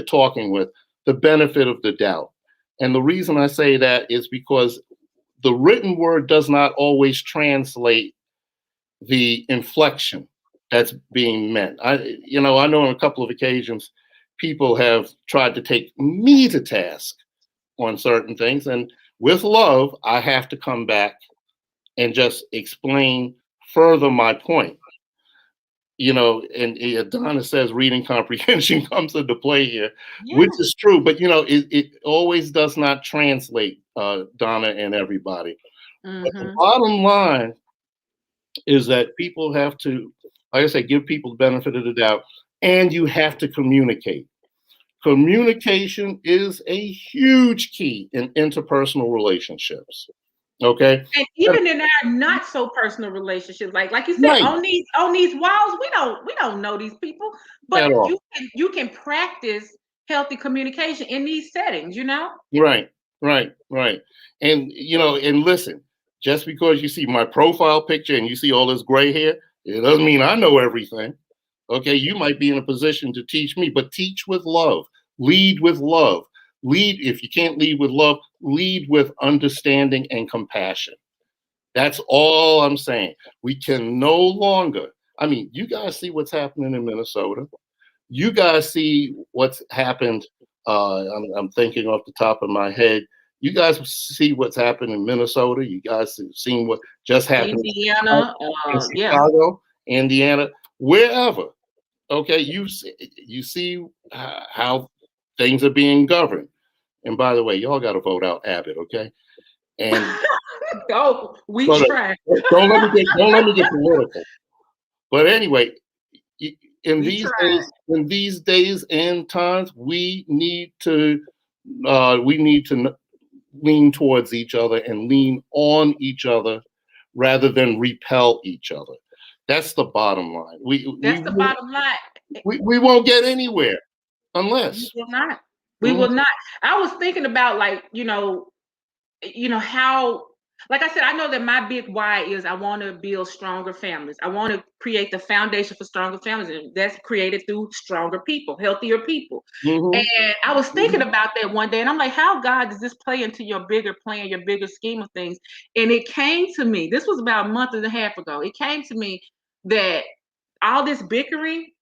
talking with the benefit of the doubt. And the reason I say that is because the written word does not always translate the inflection that's being meant. I know on a couple of occasions, people have tried to take me to task on certain things, and with love, I have to come back and just explain further my point. And Donna says reading comprehension comes into play here, which Yeah. is true, but it always does not translate, Donna and everybody. But the bottom line is that people have to, like I say, give people the benefit of the doubt, and you have to communicate. Communication is a huge key in interpersonal relationships. Okay. And even in our not so personal relationships, like you said, Right. on these walls, we don't know these people, but At all. you can practice healthy communication in these settings. Right. Right. And listen, just because you see my profile picture and you see all this gray hair, it doesn't mean I know everything. Okay. You might be in a position to teach me, but teach with love, lead with love. Lead, if you can't lead with love, lead with understanding and compassion. That's all I'm saying. We can no longer, I mean, you guys see what's happening in Minnesota. You guys see what's happened. I'm thinking off the top of my head. You guys see what's happened in Minnesota. You guys have seen what just happened Indiana, in yeah. Chicago, Indiana, wherever. Okay, you see how things are being governed. And by the way, y'all got to vote out Abbott, okay? And We so try. don't let me get political. But anyway, in We these try. days and times, we need to lean towards each other and lean on each other rather than repel each other. That's the bottom line. That's the bottom line. We won't get anywhere unless. We will not. We Mhm. will not. I was thinking about how, like I said, I know that my big why is I want to build stronger families. I want to create the foundation for stronger families, and that's created through stronger people, healthier people. Mhm. And I was thinking about that one day, and I'm like, how, God, does this play into your bigger plan, your bigger scheme of things? And it came to me, this was about a month and a half ago. It came to me that all this bickering,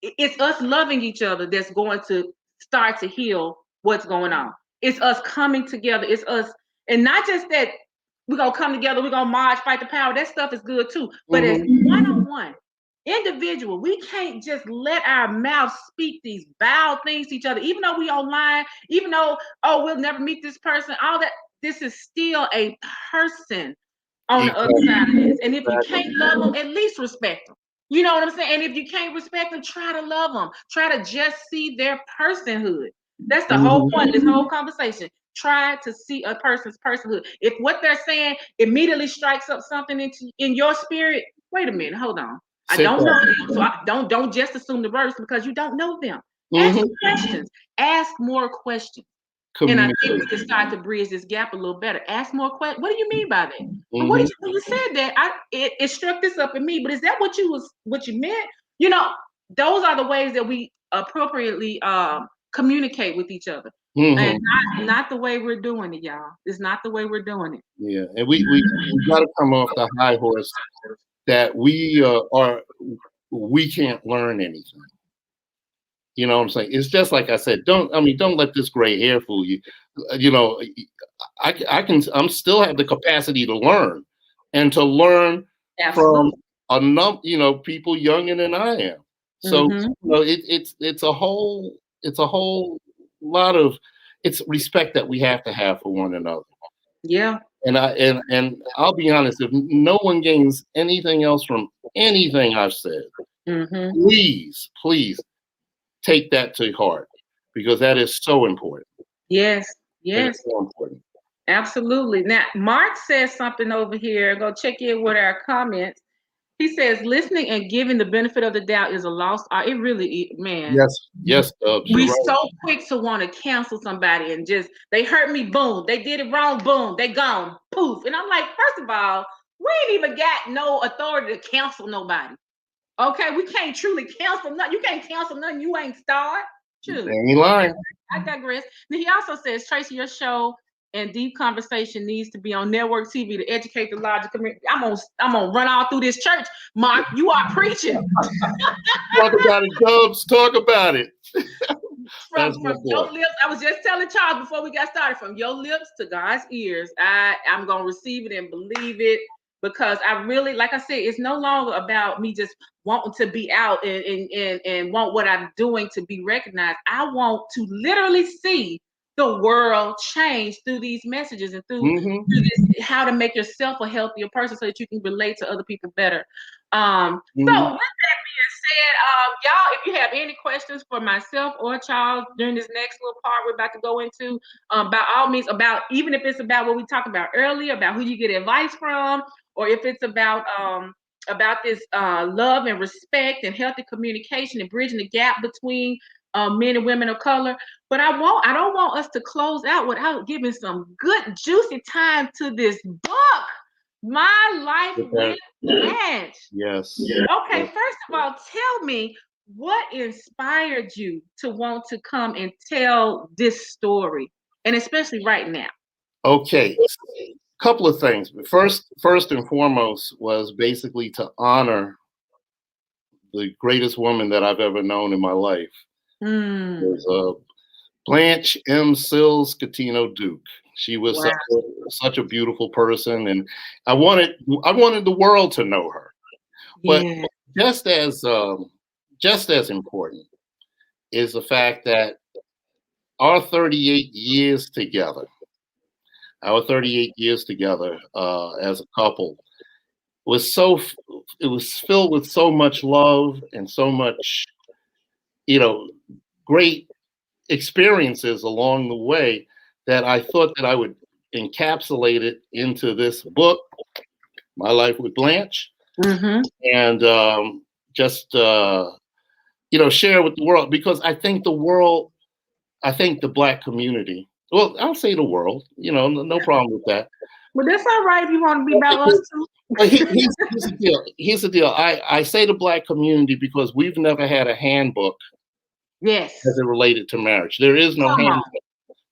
it's us loving each other that's going to start to heal what's going on. It's us coming together. It's us, and not just that we're gonna come together, we're gonna march, fight the power. That stuff is good too. But as one-on-one, individual, we can't just let our mouths speak these vile things to each other, even though we online, even though, oh, we'll never meet this person, all that. This is still a person on the other side of this. And if you can't love them, at least respect them. You know what I'm saying? And if you can't respect them, try to love them. Try to just see their personhood. That's the whole point of this whole conversation. Try to see a person's personhood. If what they're saying immediately strikes up something in your spirit, wait a minute, hold on. I Sit don't know down. them, so I don't just assume the worst because you don't know them. Ask Mm-hmm. some questions. Ask more questions. And I think we can Communication. start to bridge this gap a little better. Ask more questions. What do you mean by that? And what Mm-hmm. did you, when you said that? It struck this up in me. But is that what you meant? Those are the ways that we appropriately communicate with each other, and Mm-hmm. not the way we're doing it, y'all. It's not the way we're doing it. Yeah, and we got to come off the high horse that we can't learn anything. You know what I'm saying? It's just like I said. Don't let this gray hair fool you. You know, I'm still have the capacity to learn, and to learn from Absolutely. people younger than I am. So Mm-hmm. it's a whole lot of it's respect that we have to have for one another. Yeah. And I'll be honest, if no one gains anything else from anything I've said, Mm-hmm. please take that to heart, because that is so important. Yes. It is Yes. so important. Absolutely. Now, Mark says something over here. Go check in with our comments. He says listening and giving the benefit of the doubt is a lost art. It really, man. Yes, you're We right. so quick to want to cancel somebody and just they hurt me, boom. They did it wrong, boom. They gone, poof. And I'm like, first of all, we ain't even got no authority to cancel nobody. Okay, we can't truly cancel nothing. You can't cancel nothing you ain't started. True. Ain't lying. I digress. Then he also says, Tracy, your show and deep conversation needs to be on network TV to educate the larger community. I'm gonna run all through this church. Mark, you are preaching. Talk about it, Dubs. Talk about it. from That's my from boy. your lips. I was just telling Charles before we got started, from your lips to God's ears. I'm gonna receive it and believe it, because I really, like I said, it's no longer about me just wanting to be out and want what I'm doing to be recognized. I want to literally see the world change through these messages and Mm-hmm. through this, how to make yourself a healthier person so that you can relate to other people better. So Mm-hmm. with that being said, y'all, if you have any questions for myself or Charles during this next little part we're about to go into, by all means, about, even if it's about what we talked about earlier, about who you get advice from, or if it's about this love and respect and healthy communication and bridging the gap between men and women of color. But I don't want us to close out without giving some good juicy time to this book, My Life with Blanche. Yes. Okay, Yes. first of all, tell me what inspired you to want to come and tell this story, and especially right now. Okay. Couple of things. First and foremost was basically to honor the greatest woman that I've ever known in my life. It Mm, was Blanche M. Sills Catino Duke. She was wow. such a beautiful person, and I wanted the world to know her. But Yeah. just as important is the fact that our 38 years together, our 38 years together as a couple was it was filled with so much love and so much, you know, great experiences along the way, that I thought that I would encapsulate it into this book, My Life with Blanche, Mm-hmm. and just share with the world, because I think the Black community. Well, I'll say the world. No problem with that. Well, that's all right if you want to be about us too. But here's the deal. Here's the deal. I say the Black community because we've never had a handbook Yes. as it related to marriage. There is no Come on. handbook.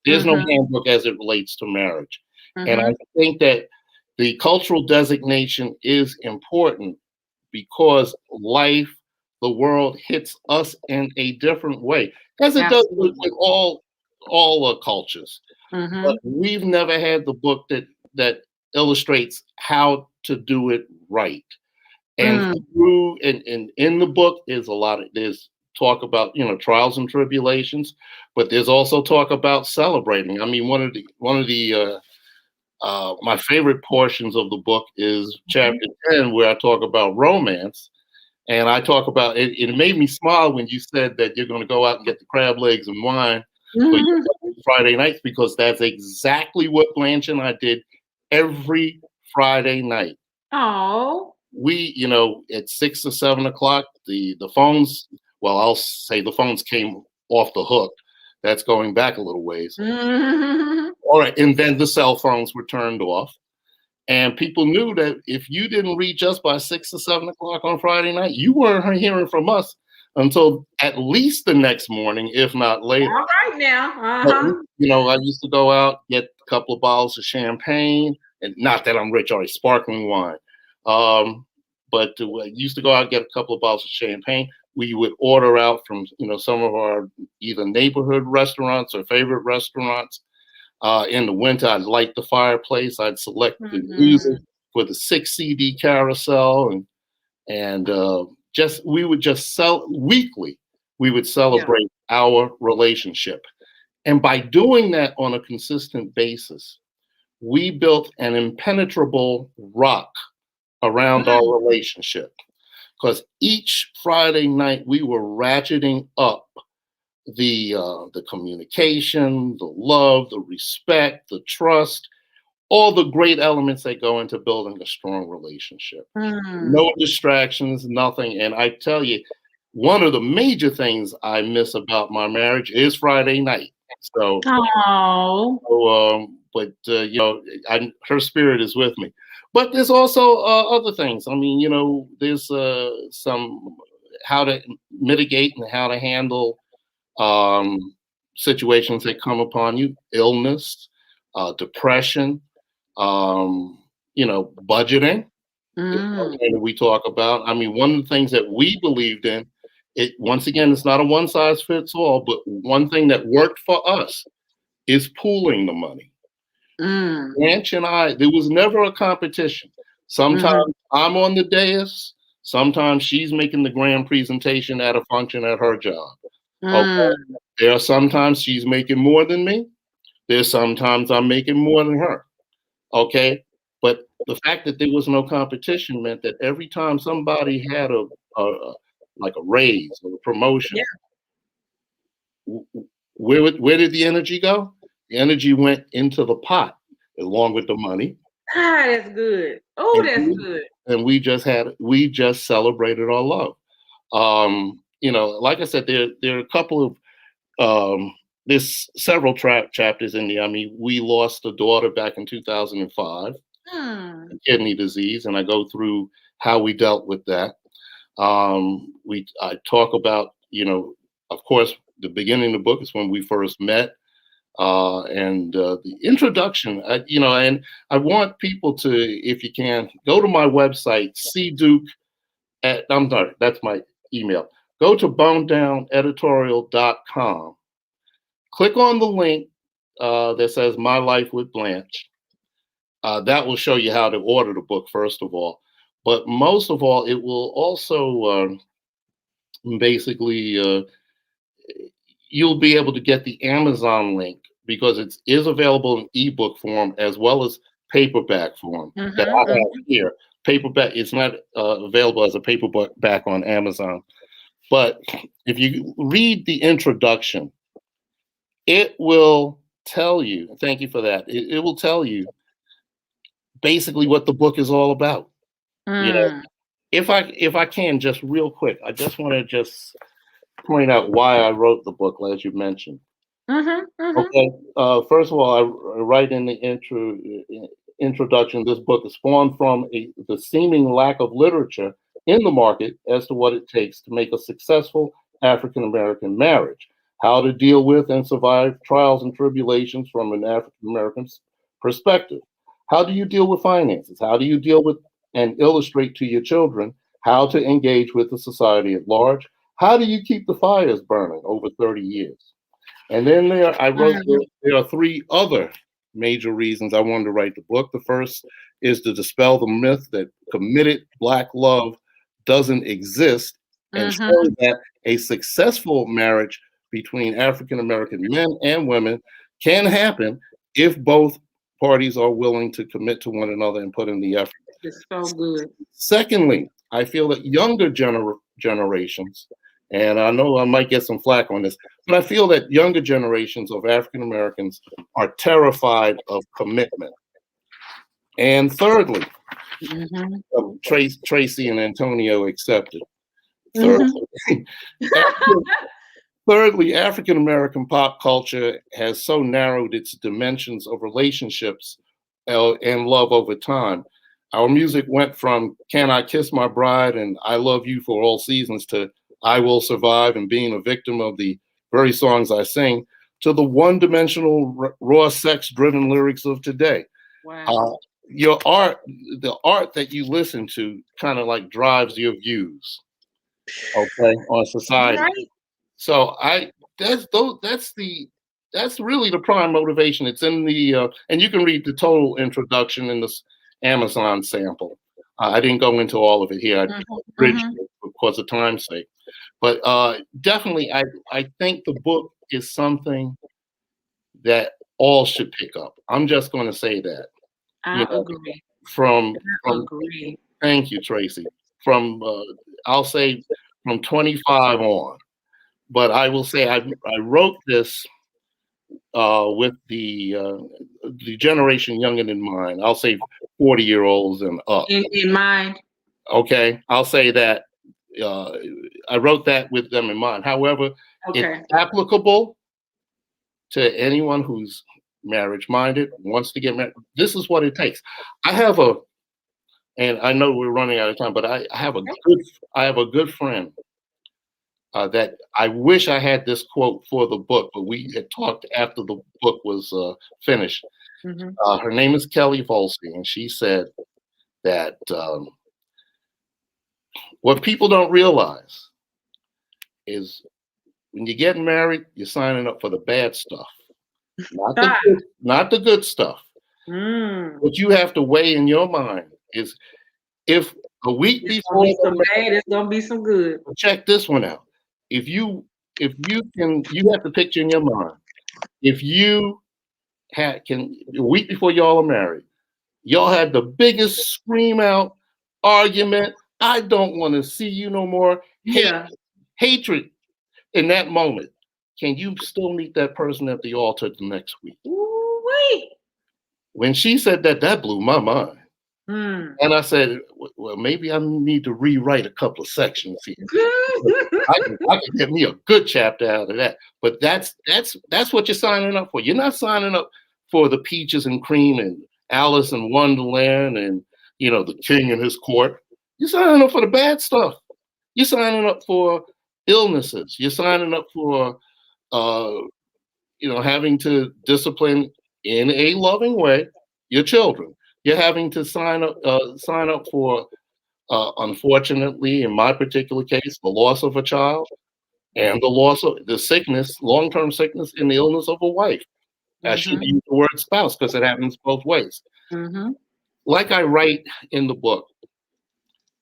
There's no handbook as it relates to marriage. And Mm-hmm. I think that the cultural designation is important because the world hits us in a different way, as it does Absolutely. with all cultures. Mm-hmm. But we've never had the book that illustrates how to do it right. And Mm. in the book there's talk about trials and tribulations, but there's also talk about celebrating. I mean, one of the my favorite portions of the book is chapter 10, where I talk about romance. And I talk about it. It made me smile when you said that you're going to go out and get the crab legs and wine for your Mm-hmm. Friday nights, because that's exactly what Blanche and I did every Friday night. Oh. We, at 6 or 7 o'clock, the phones. Well, I'll say the phones came off the hook. That's going back a little ways. Mm-hmm. All right. And then the cell phones were turned off. And people knew that if you didn't reach us by 6 or 7 o'clock on Friday night, you weren't hearing from us until at least the next morning, if not later. All right now. But, Uh-huh. I used to go out, get a couple of bottles of champagne, and not that I'm rich, already sparkling wine. But I used to go out and get a couple of bottles of champagne. We would order out from, some of our either neighborhood restaurants or favorite restaurants. In the winter, I'd light the fireplace. I'd select the music for the 6 CD carousel, and we would just sell weekly. We would celebrate our relationship, and by doing that on a consistent basis, we built an impenetrable rock around our relationship. Because each Friday night we were ratcheting up the communication, the love, the respect, the trust, all the great elements that go into building a strong relationship. No distractions, nothing. And I tell you, one of the major things I miss about my marriage is Friday night. So, her spirit is with me. But there's also other things. I mean, there's some how to mitigate and how to handle situations that come upon you, illness, depression, budgeting. And we talk about. I mean, one of the things that we believed in, once again, it's not a one size fits all, but one thing that worked for us is pooling the money. Blanche and I, there was never a competition. Sometimes I'm on the dais, sometimes she's making the grand presentation at a function at her job. Okay. There are sometimes she's making more than me. There's sometimes I'm making more than her. Okay. But the fact that there was no competition meant that every time somebody had a raise or a promotion, where did the energy go? The energy went into the pot along with the money. Ah, that's good. Oh, that's good. And we just celebrated our love. Like I said, there are a couple of there's several chapters in there. I mean, we lost a daughter back in 2005, kidney disease, and I go through how we dealt with that. I talk about, of course, the beginning of the book is when we first met, and the introduction. And I want people to, if you can, go to my website, I'm sorry, that's my email. Go to bonedowneditorial.com. Click on the link that says My Life with Blanche. That will show you how to order the book, first of all. But most of all, it will also basically, you'll be able to get the Amazon link because it is available in ebook form as well as paperback form that I have here. Paperback, it's not available as a paperback on Amazon. But if you read the introduction, it will tell you, thank you for that, it will tell you basically what the book is all about. If I can, just real quick, I just want to just point out why I wrote the book, as you mentioned. Okay. First of all, I write in the introduction, this book is spawned from the seeming lack of literature in the market as to what it takes to make a successful African-American marriage, how to deal with and survive trials and tribulations from an African-American perspective. How do you deal with finances? How do you deal with and illustrate to your children how to engage with the society at large? How do you keep the fires burning over 30 years? And then I wrote, there are 3 other major reasons I wanted to write the book. The first is to dispel the myth that committed Black love doesn't exist and show that a successful marriage between African-American men and women can happen if both parties are willing to commit to one another and put in the effort. It's so good. Secondly, I feel that younger generations, and I know I might get some flack on this, but I feel that younger generations of African Americans are terrified of commitment. And thirdly, Tracy and Antonio accepted. Thirdly, Thirdly, African American pop culture has so narrowed its dimensions of relationships and love over time. Our music went from Can I Kiss My Bride and I Love You for All Seasons to I Will Survive and being a victim of the very songs I sing to the one dimensional, raw sex driven lyrics of today. Uh, Wow. your art, the art that you listen to, kind of like drives your views, okay, on You're society. right. So that's really the prime motivation. It's in the and you can read the total introduction in this Amazon sample. I didn't go into all of it here. I Mhm, bridged mhm. it because of time's sake. But definitely, I think the book is something that all should pick up. I'm just going to say that. You I know, agree. from Agree. thank you, Tracy. From I'll say from 25 on. But I will say I wrote this with the generation younger than mine. I'll say 40-year-olds and up. In mind. Okay, I'll say that uh, I wrote that with them in mind. However, it's Okay. applicable to anyone who's marriage minded, wants to get married. This is what it takes. I have a, and I know we're running out of time, but I have a good friend that I wish I had this quote for the book, but we had talked after the book was finished. Mhm. Her name is Kelly Volsky, and she said that what people don't realize is when you're getting married, you're signing up for the bad stuff, Ah. not the good stuff. Mm. What you have to weigh in your mind is if a week It's gonna be before the some bad. It's gonna be some good. check this one out. If you you have to picture in your mind if you can a week before y'all are married, y'all had the biggest scream out argument. I don't want to see you no more. Yeah. Hatred in that moment. Can you still meet that person at the altar the next week? Ooh wee. When she said that, that blew my mind. Mm. And I said, well, maybe I need to rewrite a couple of sections here. I can get me a good chapter out of that. But that's what you're signing up for. You're not signing up for the peaches and cream and Alice in Wonderland and the king and his court. You're signing up for the bad stuff. You're signing up for illnesses. You're signing up for uh, having to discipline in a loving way your children. You're having to sign up for unfortunately, in my particular case, the loss of a child and the loss of the sickness, long-term sickness and the illness of a wife. I shouldn't Mhm. use the word spouse because it happens both ways. Mhm. Like I write in the book,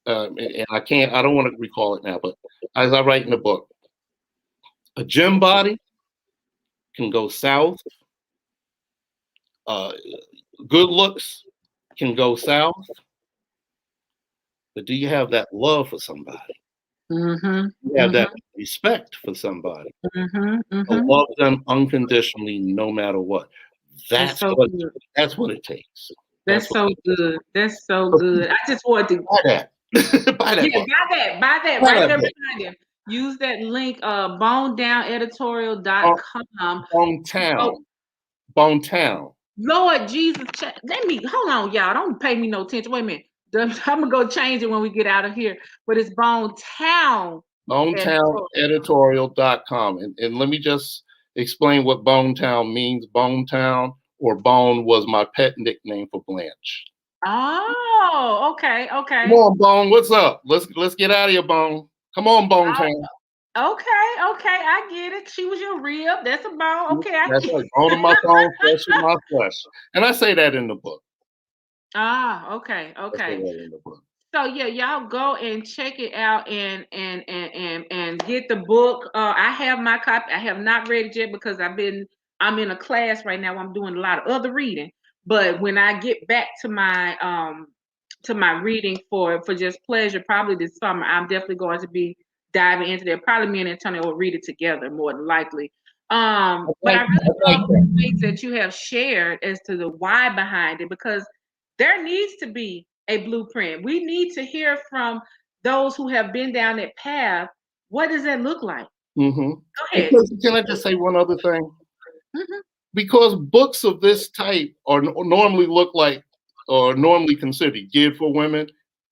and I don't want to recall it now, but as I write in the book, a gym body can go south, uh, good looks can go south, but do you have that love for somebody? Mhm. Do you have that Mhm. respect for somebody? Mhm. To Mhm. love them unconditionally, no matter what. That's That's so what good. that's what it takes. That's That's what so good. That's so good. I just want to buy that. Buy that yeah, book. buy that Buy right that there book. behind him. Use that link, bonedowneditorial dot Bone, com. Bone Oh, Town. Bone Town. Lord Jesus, let me hold on, y'all. Don't pay me no attention. Wait a minute. I'm gonna go change it when we get out of here. But it's Bone Town Editorial. BonetownEditorial.com. And let me just explain what Bone Town means. Bone Town or Bone was my pet nickname for Blanche. Oh, okay, Come okay. on, Bone. What's up? Let's get out of here, Bone. Come on, Bone Town. Okay, okay, I get it. She was your rib. That's a bone. Okay, I That's get right. Bone of my bone, flesh of my flesh. And I say that in the book. okay, I say okay. that in the book. So yeah, y'all go and check it out and get the book. I have my copy. I have not read it yet because I'm in a class right now. I'm doing a lot of other reading. But when I get back to my reading for just pleasure, probably this summer, I'm definitely going to be diving into that. Probably me and Antonio will read it together more than likely. But I I really like love that. the things that you have shared as to the why behind it because there needs to be a blueprint. We need to hear from those who have been down that path. What does that look like? Mm-hmm. Go ahead. Can I just say one other thing? Mm-hmm. Because books of this type are normally look like or normally considered geared for women.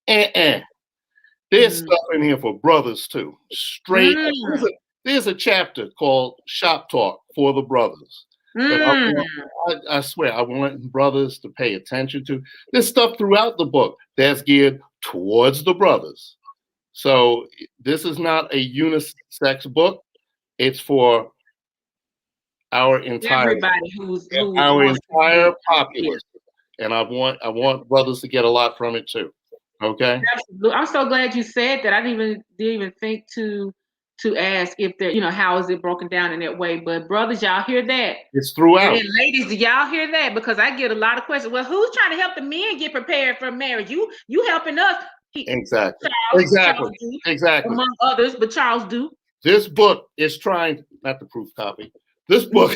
There's Mm. stuff in here for brothers too. Straight up. Mm. There's a chapter called Shop Talk for the Brothers that Mm. I swear I want brothers to pay attention to. There's stuff throughout the book that's geared towards the brothers. So this is not a unisex book. It's for our entire Everybody who our wants to entire be here. populace, and I want brothers to get a lot from it too. Okay, Absolutely. I'm so glad you said that. I didn't even think to ask if they're, how is it broken down in that way. But brothers, y'all hear that? it's And throughout. ladies, do y'all hear that? Because I get a lot of questions. Well, who's trying to help the men get prepared for marriage? You helping us. Exactly, Charles exactly, do, exactly. among others, but Charles do. This book is trying, not the proof copy. This book,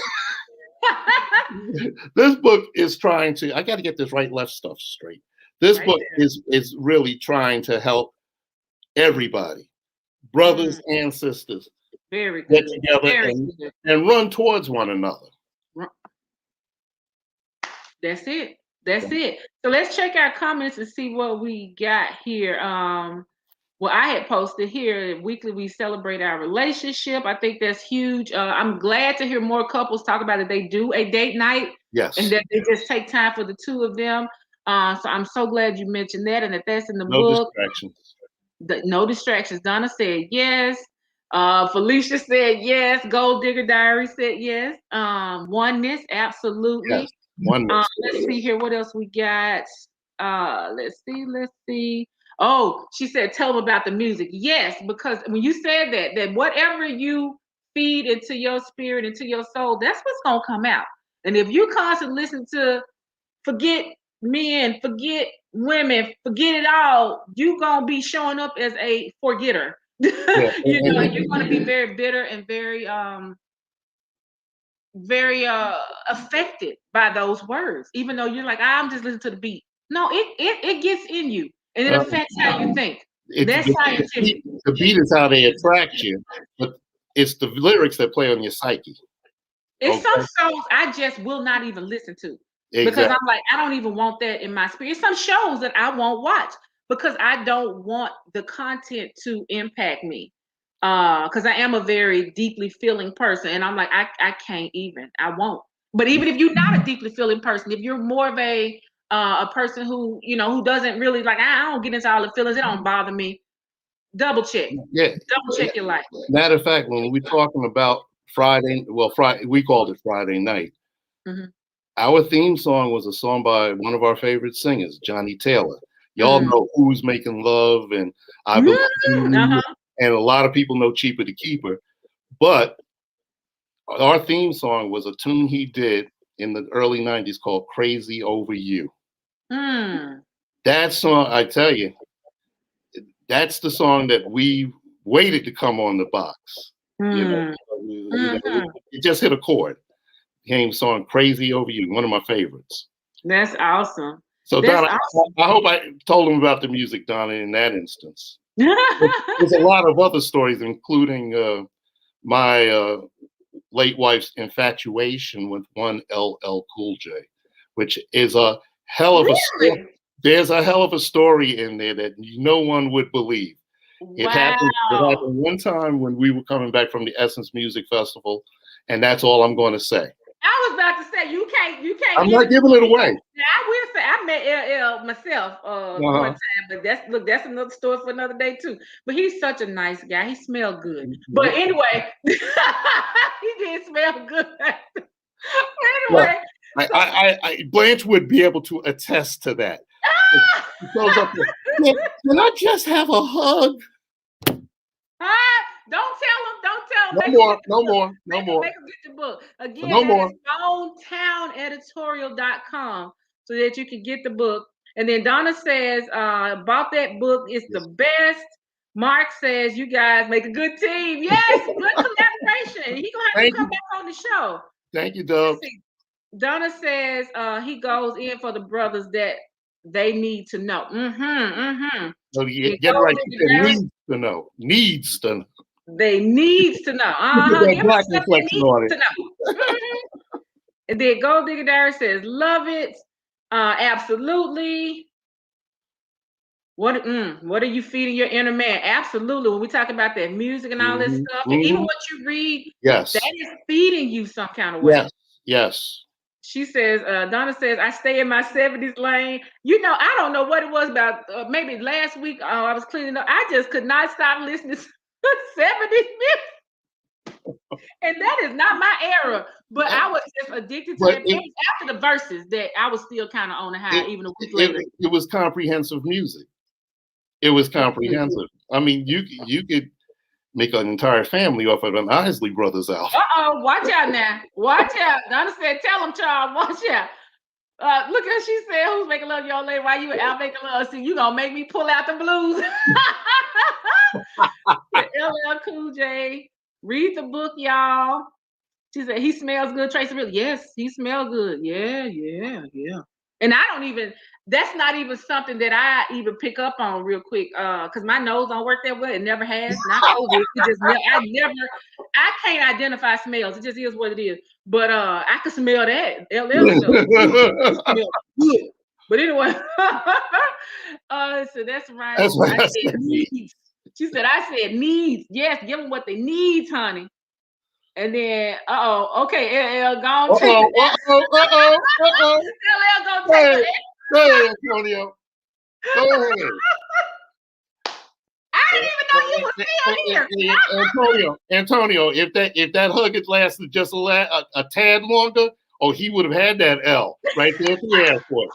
this book is trying to. I got to get this right left stuff straight. This Right book there. is really trying to help everybody, brothers and sisters, Very get good. together Very good. and run towards one another. That's it. That's it. So let's check our comments and see what we got here. Well, I had posted here weekly we celebrate our relationship. I think that's huge. I'm glad to hear more couples talk about it. They do a date night Yes. and that they just take time for the two of them. So I'm so glad you mentioned that and that's in the No book. distractions. No distractions. Donna said yes. Felicia said yes. Gold Digger Diary said yes. Oneness, absolutely. Yes. Oneness. Let's see here. What else we got? Let's see. Oh, she said, tell them about the music. Yes, because when you said that whatever you feed into your spirit, into your soul, that's what's gonna come out. And if you constantly listen to forget men, forget women, forget it all, you gonna be showing up as a forgetter. Yeah. You're gonna be very bitter and very affected by those words, even though you're like, I'm just listening to the beat. No, it gets in you and it affects how you think. That's scientific. The beat is how they attract you, but it's the lyrics that play on your psyche. It's Okay? some shows I just will not even listen to because Exactly. I'm like, I don't even want that in my spirit. Some shows that I won't watch because I don't want the content to impact me. Because I am a very deeply feeling person, and I'm like, I can't even, I won't. But even if you're not a deeply feeling person, if you're more of a person who who doesn't really like, I don't get into all the feelings, it don't bother me. Double check, Yeah. double check your life. Matter of fact, when we're talking about Friday, we called it Friday night. Mhm. Our theme song was a song by one of our favorite singers, Johnny Taylor. Y'all know Who's Making Love and I Believe in You, and a lot of people know Cheaper to Keeper. But our theme song was a tune he did in the early 90s called Crazy Over You. That song, I tell you, that's the song that we waited to come on the box. It just hit a chord. Became song Crazy Over You, one of my favorites. That's awesome. So That's Donna, awesome. I hope I told him about the music, Donna, in that instance. There's a lot of other stories, including my late wife's infatuation with one LL Cool J, which is a hell of a story. There's a hell of a story in there that no one would believe. It happened one time when we were coming back from the Essence Music Festival, and that's all I'm going to say. I was about to say you can't. I'm not giving it away. Yeah, I will say I met LL myself one time, but that's another story for another day too. But he's such a nice guy. He smelled good. But anyway, he did smell good. Anyway, I Blanche would be able to attest to that. Goes up there, can I just have a hug? Don't tell him. No more. Make him get the book. Again, no more. hometowneditorial.com so that you can get the book. And then Donna says, bought that book. It's the best. Mark says, you guys make a good team. Yes, good collaboration. He's going to have to come back on the show. Thank you, Dub. Donna says he goes in for the brothers that they need to know. So get right. Needs to know. Needs to know. They needs to know. Look at that Give black us stuff they reflection need on it. to know. Mhm. And then Gold Digger Diary says, love it. Absolutely. What are you feeding your inner man? Absolutely. When we talk about that music and all that Mhm, stuff, and even mhm. what you read, that Yes, is feeding you some kind of way. yes, yes. She says, Donna says, I stay in my 70s lane. You know, I don't know what it was about. Maybe last week I was cleaning up. I just could not stop listening to 70s music. And that is not my era. But I was just addicted to But that. It was after the verses that I was still kind of on the high, even a week later. it was comprehensive music. It was comprehensive. I mean, you could make an entire family off of an Isley Brothers album. Uh-oh, watch out now. Watch out. Donna said, tell them, Charles, watch out. Look at she said, who's making love y'all lady while you out making love? See, you gonna make me pull out the blues. LL Cool J. Read the book, y'all. She said, he smells good, Tracy. Really? Yes, he smells good. Yeah. And I don't even, that's not even something that I even pick up on real quick. Because my nose don't work that well. It never has. Not COVID. It just I can't identify smells. It just is what it is. But I can smell that. LL smells good. But anyway, so that's right. That's what I I said said. needs. She said, I said needs. Yes, give them what they need, honey. And then, okay, LL gone take it. LL gonna take it. Go ahead, Antonio. Go ahead. I didn't even know you were still here. Antonio, if that hug had lasted just a tad longer, he would have had that L right there at the airport.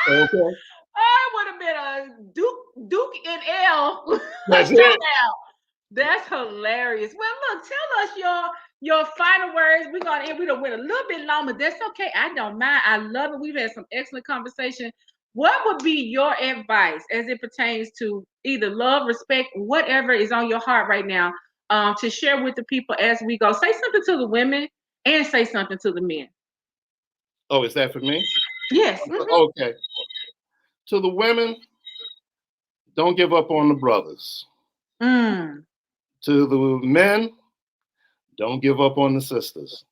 Okay. Oh, it would have been a Duke and L That's it. showdown. That's hilarious. Well, look, tell us your final words. We're gonna end. We don't went a little bit long, but that's okay. I don't mind. I love it. We've had some excellent conversation. What would be your advice as it pertains to either love, respect, whatever is on your heart right now, to share with the people as we go? Say something to the women and say something to the men. Oh, is that for me? Yes. Okay. To the women, don't give up on the brothers. Mm. To the men, don't give up on the sisters.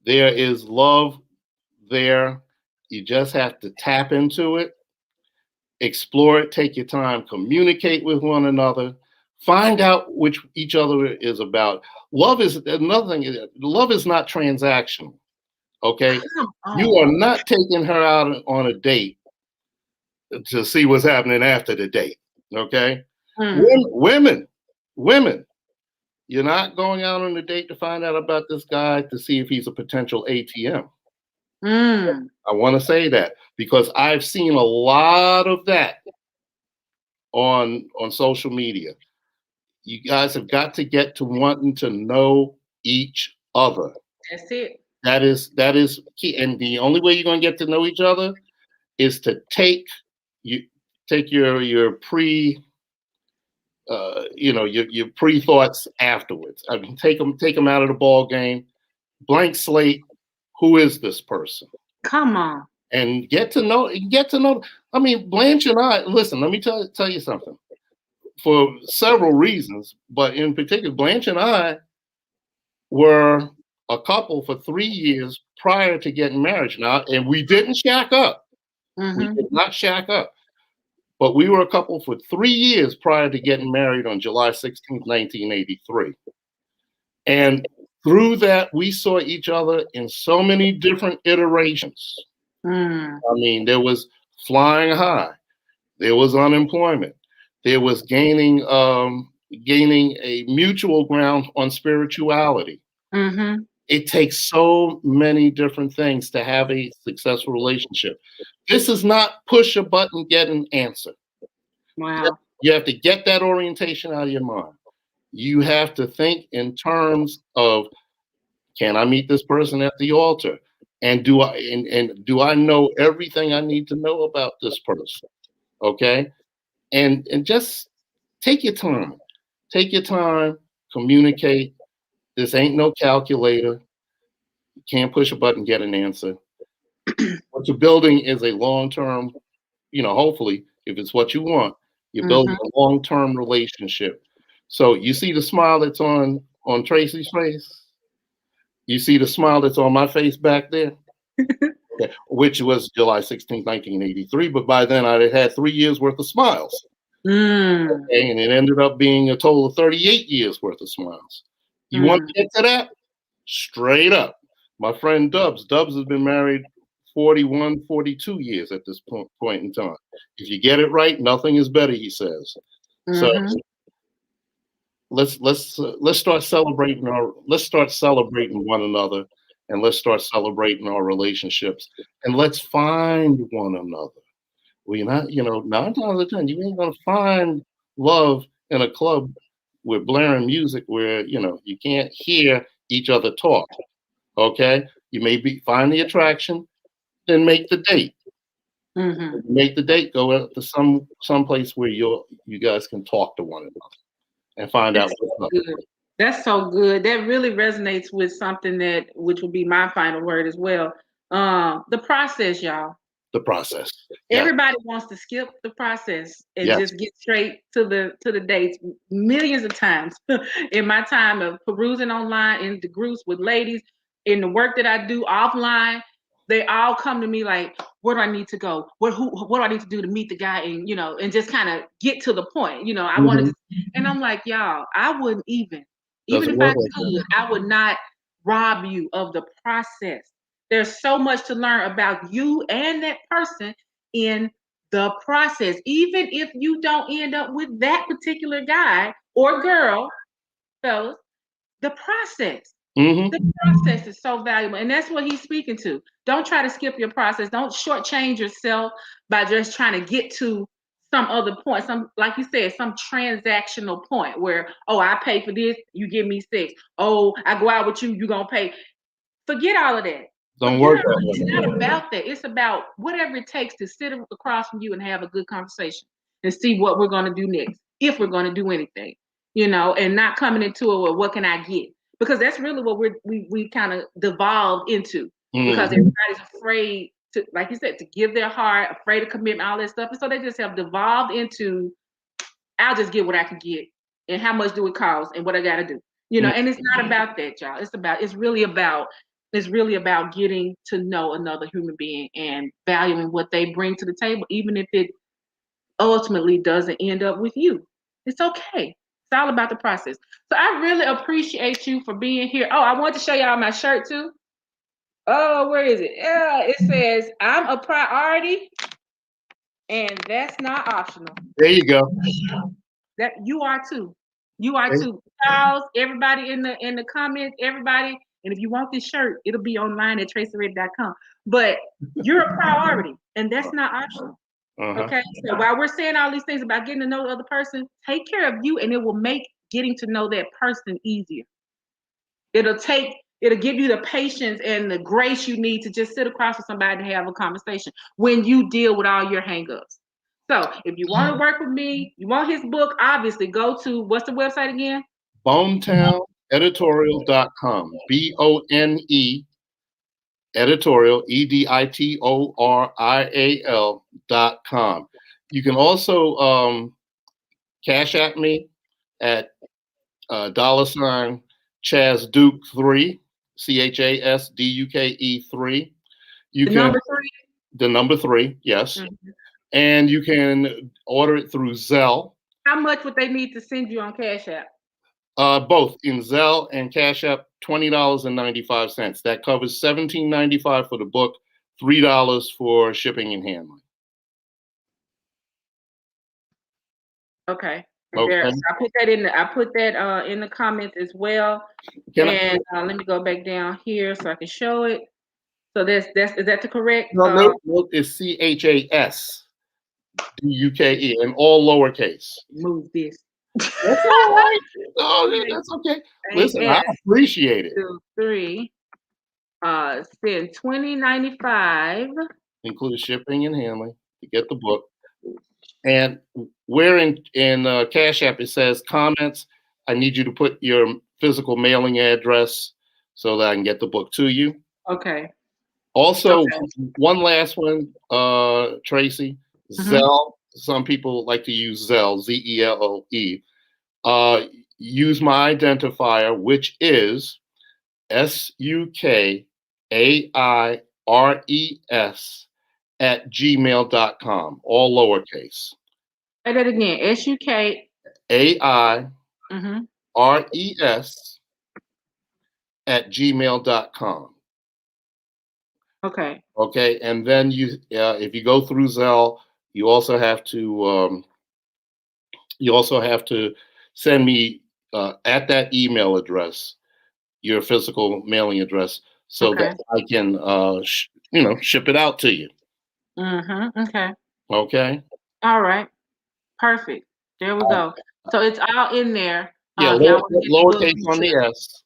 There is love there. You just have to tap into it, explore it, take your time, communicate with one another, find out which each other is about. Love is another thing. Love is not transactional. Okay. You are not taking her out on a date to see what's happening after the date. Okay. Women, you're not going out on a date to find out about this guy to see if he's a potential ATM. I want to say that because I've seen a lot of that on social media. You guys have got to get to wanting to know each other. That's it. That is key. And the only way you're going to get to know each other is to take your pre your pre thoughts afterwards. I mean, take them out of the ball game, blank slate. Who is this person? Come on. And get to know. I mean, Blanche and I. Listen, let me tell you something. For several reasons, but in particular, Blanche and I were a couple for 3 years prior to getting married. Now, and we didn't shack up. We did not shack up. But we were a couple for 3 years prior to getting married on July 16th, 1983. And through that, we saw each other in so many different iterations. I mean, there was flying high. There was unemployment. There was gaining a mutual ground on spirituality. It takes so many different things to have a successful relationship. This is not push a button, get an answer. Wow. You have to get that orientation out of your mind. You have to think in terms of, can I meet this person at the altar? And do I know everything I need to know about this person? Okay? And just take your time. Take your time, communicate. This ain't no calculator. You can't push a button, get an answer. What you're building is a long-term, hopefully, if it's what you want, you're building a long-term relationship So you see the smile that's on Tracy's face? You see the smile that's on my face back there? Okay, which was July 16th, 1983. But by then I had 3 years worth of smiles. Okay, and it ended up being a total of 38 years worth of smiles. You want to get to that? Straight up. My friend Dubs has been married 41, 42 years at this point in time. If you get it right, nothing is better, he says. So let's start celebrating one another, and let's start celebrating our relationships, and let's find one another. We're not, 9 times out of 10, you ain't gonna find love in a club with blaring music where you can't hear each other talk. Okay, you may find the attraction, then make the date. Make the date. Go out to some place where you guys can talk to one another and find out what's up. That's so good. That really resonates with something which would be my final word as well. The process, y'all. The process. Everybody wants to skip the process and just get straight to the dates. Millions of times in my time of perusing online in the groups with ladies, in the work that I do offline, they all come to me like, where do I need to go? What do I need to do to meet the guy? And and just kind of get to the point. I wanted to, and I'm like, y'all, I wouldn't even if I could, I would not rob you of the process. There's so much to learn about you and that person in the process. Even if you don't end up with that particular guy or girl, fellas, the process. The process is so valuable. And that's what he's speaking to. Don't try to skip your process. Don't shortchange yourself by just trying to get to some other point. Like you said, some transactional point where, oh, I pay for this, you give me 6. Oh, I go out with you, you're going to pay. Forget all of that. Don't work that way. It's not about that. It's about whatever it takes to sit across from you and have a good conversation and see what we're going to do next, if we're going to do anything, and not coming into it with what can I get? Because that's really what we kind of devolved into. Because everybody's afraid to, like you said, to give their heart, afraid of commitment, all that stuff. And so they just have devolved into, I'll just get what I can get, and how much do it cost, and what I got to do. And it's not about that, y'all. It's really about getting to know another human being and valuing what they bring to the table, even if it ultimately doesn't end up with you. It's okay. It's all about the process. So I really appreciate you for being here. Oh, I want to show y'all my shirt too. Oh, where is it? Yeah, it says I'm a priority, and that's not optional. There you go. That you are too. You are too. Charles, everybody in the comments, everybody. And if you want this shirt, it'll be online at tracyred.com. But you're a priority, and that's not optional. Okay. So while we're saying all these things about getting to know the other person, take care of you, and it will make getting to know that person easier. It'll give you the patience and the grace you need to just sit across with somebody and have a conversation when you deal with all your hangups. So if you want to work with me, you want his book, obviously go to, what's the website again? BoneTownEditorial.com. BONE editorial, EDITORIAL.com. You can also cash at me at $ Chaz Duke 3, CHASDUKE 3. You can the number 3, yes. And you can order it through Zelle. How much would they need to send you on Cash App? Both in Zelle and Cash App, $20.95. That covers $17.95 for the book, $3 for shipping and handling. Okay. There, I put that in the comments as well. Let me go back down here so I can show it. So is that the correct? No, it's CHASDUKE in all lowercase. Move this. That's all right. Oh, that's okay. Listen, I appreciate it. 2, 3. Spend $20.95. Include shipping and handling to get the book. And where in Cash App it says comments, I need you to put your physical mailing address so that I can get the book to you. Okay. Also, one last one, Tracy, Zelle. Some people like to use Zelle, ZELLE. use my identifier, which is SUKAIRES @gmail.com, all lowercase. Say that again. SUK. AIRES Mm-hmm. @gmail.com. Okay. Okay, and then if you go through Zelle, you also have to send me at that email address your physical mailing address so Okay. that I can ship it out to you. Mm-hmm. Okay. Okay. All right. Perfect. There we go. So it's all in there. Yeah, If y'all want to get the book, lowercase be on the sure. S.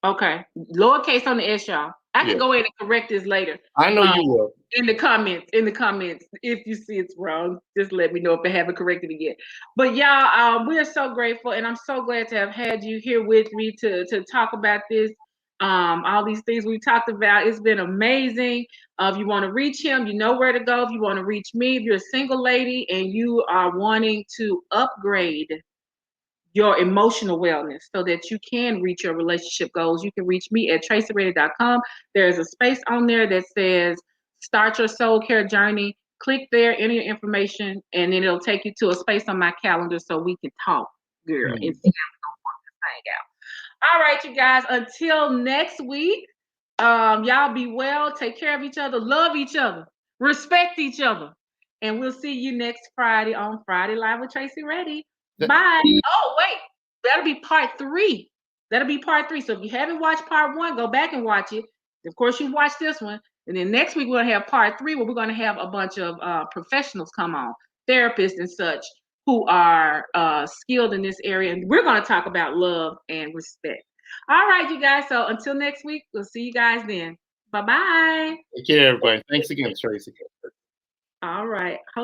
Okay. Lowercase on the S, y'all. I Yeah, can go in and correct this later. I know you will. In the comments, if you see it's wrong, just let me know if I haven't corrected it yet. But y'all, we are so grateful, and I'm so glad to have had you here with me to talk about this. All these things we talked about, it's been amazing. If you want to reach him, you know where to go. If you want to reach me, if you're a single lady and you are wanting to upgrade your emotional wellness so that you can reach your relationship goals, you can reach me at tracyready.com. There's a space on there that says start your soul care journey. Click there, enter your information, and then it'll take you to a space on my calendar so we can talk, girl, and see how we're gonna work this thing out. All right, you guys, until next week, y'all be well, take care of each other, love each other, respect each other, and we'll see you next Friday on Friday Live with Tracy Ready. Bye. Oh, wait, that'll be part 3. That'll be part 3. So if you haven't watched part 1, go back and watch it. Of course, you watch this one. And then next week, we're going to have part 3 where we're going to have a bunch of professionals come on, therapists and such, who are skilled in this area. And we're going to talk about love and respect. All right, you guys. So until next week, we'll see you guys then. Bye-bye. Take care, everybody. Thanks again, Tracy. All right. Hold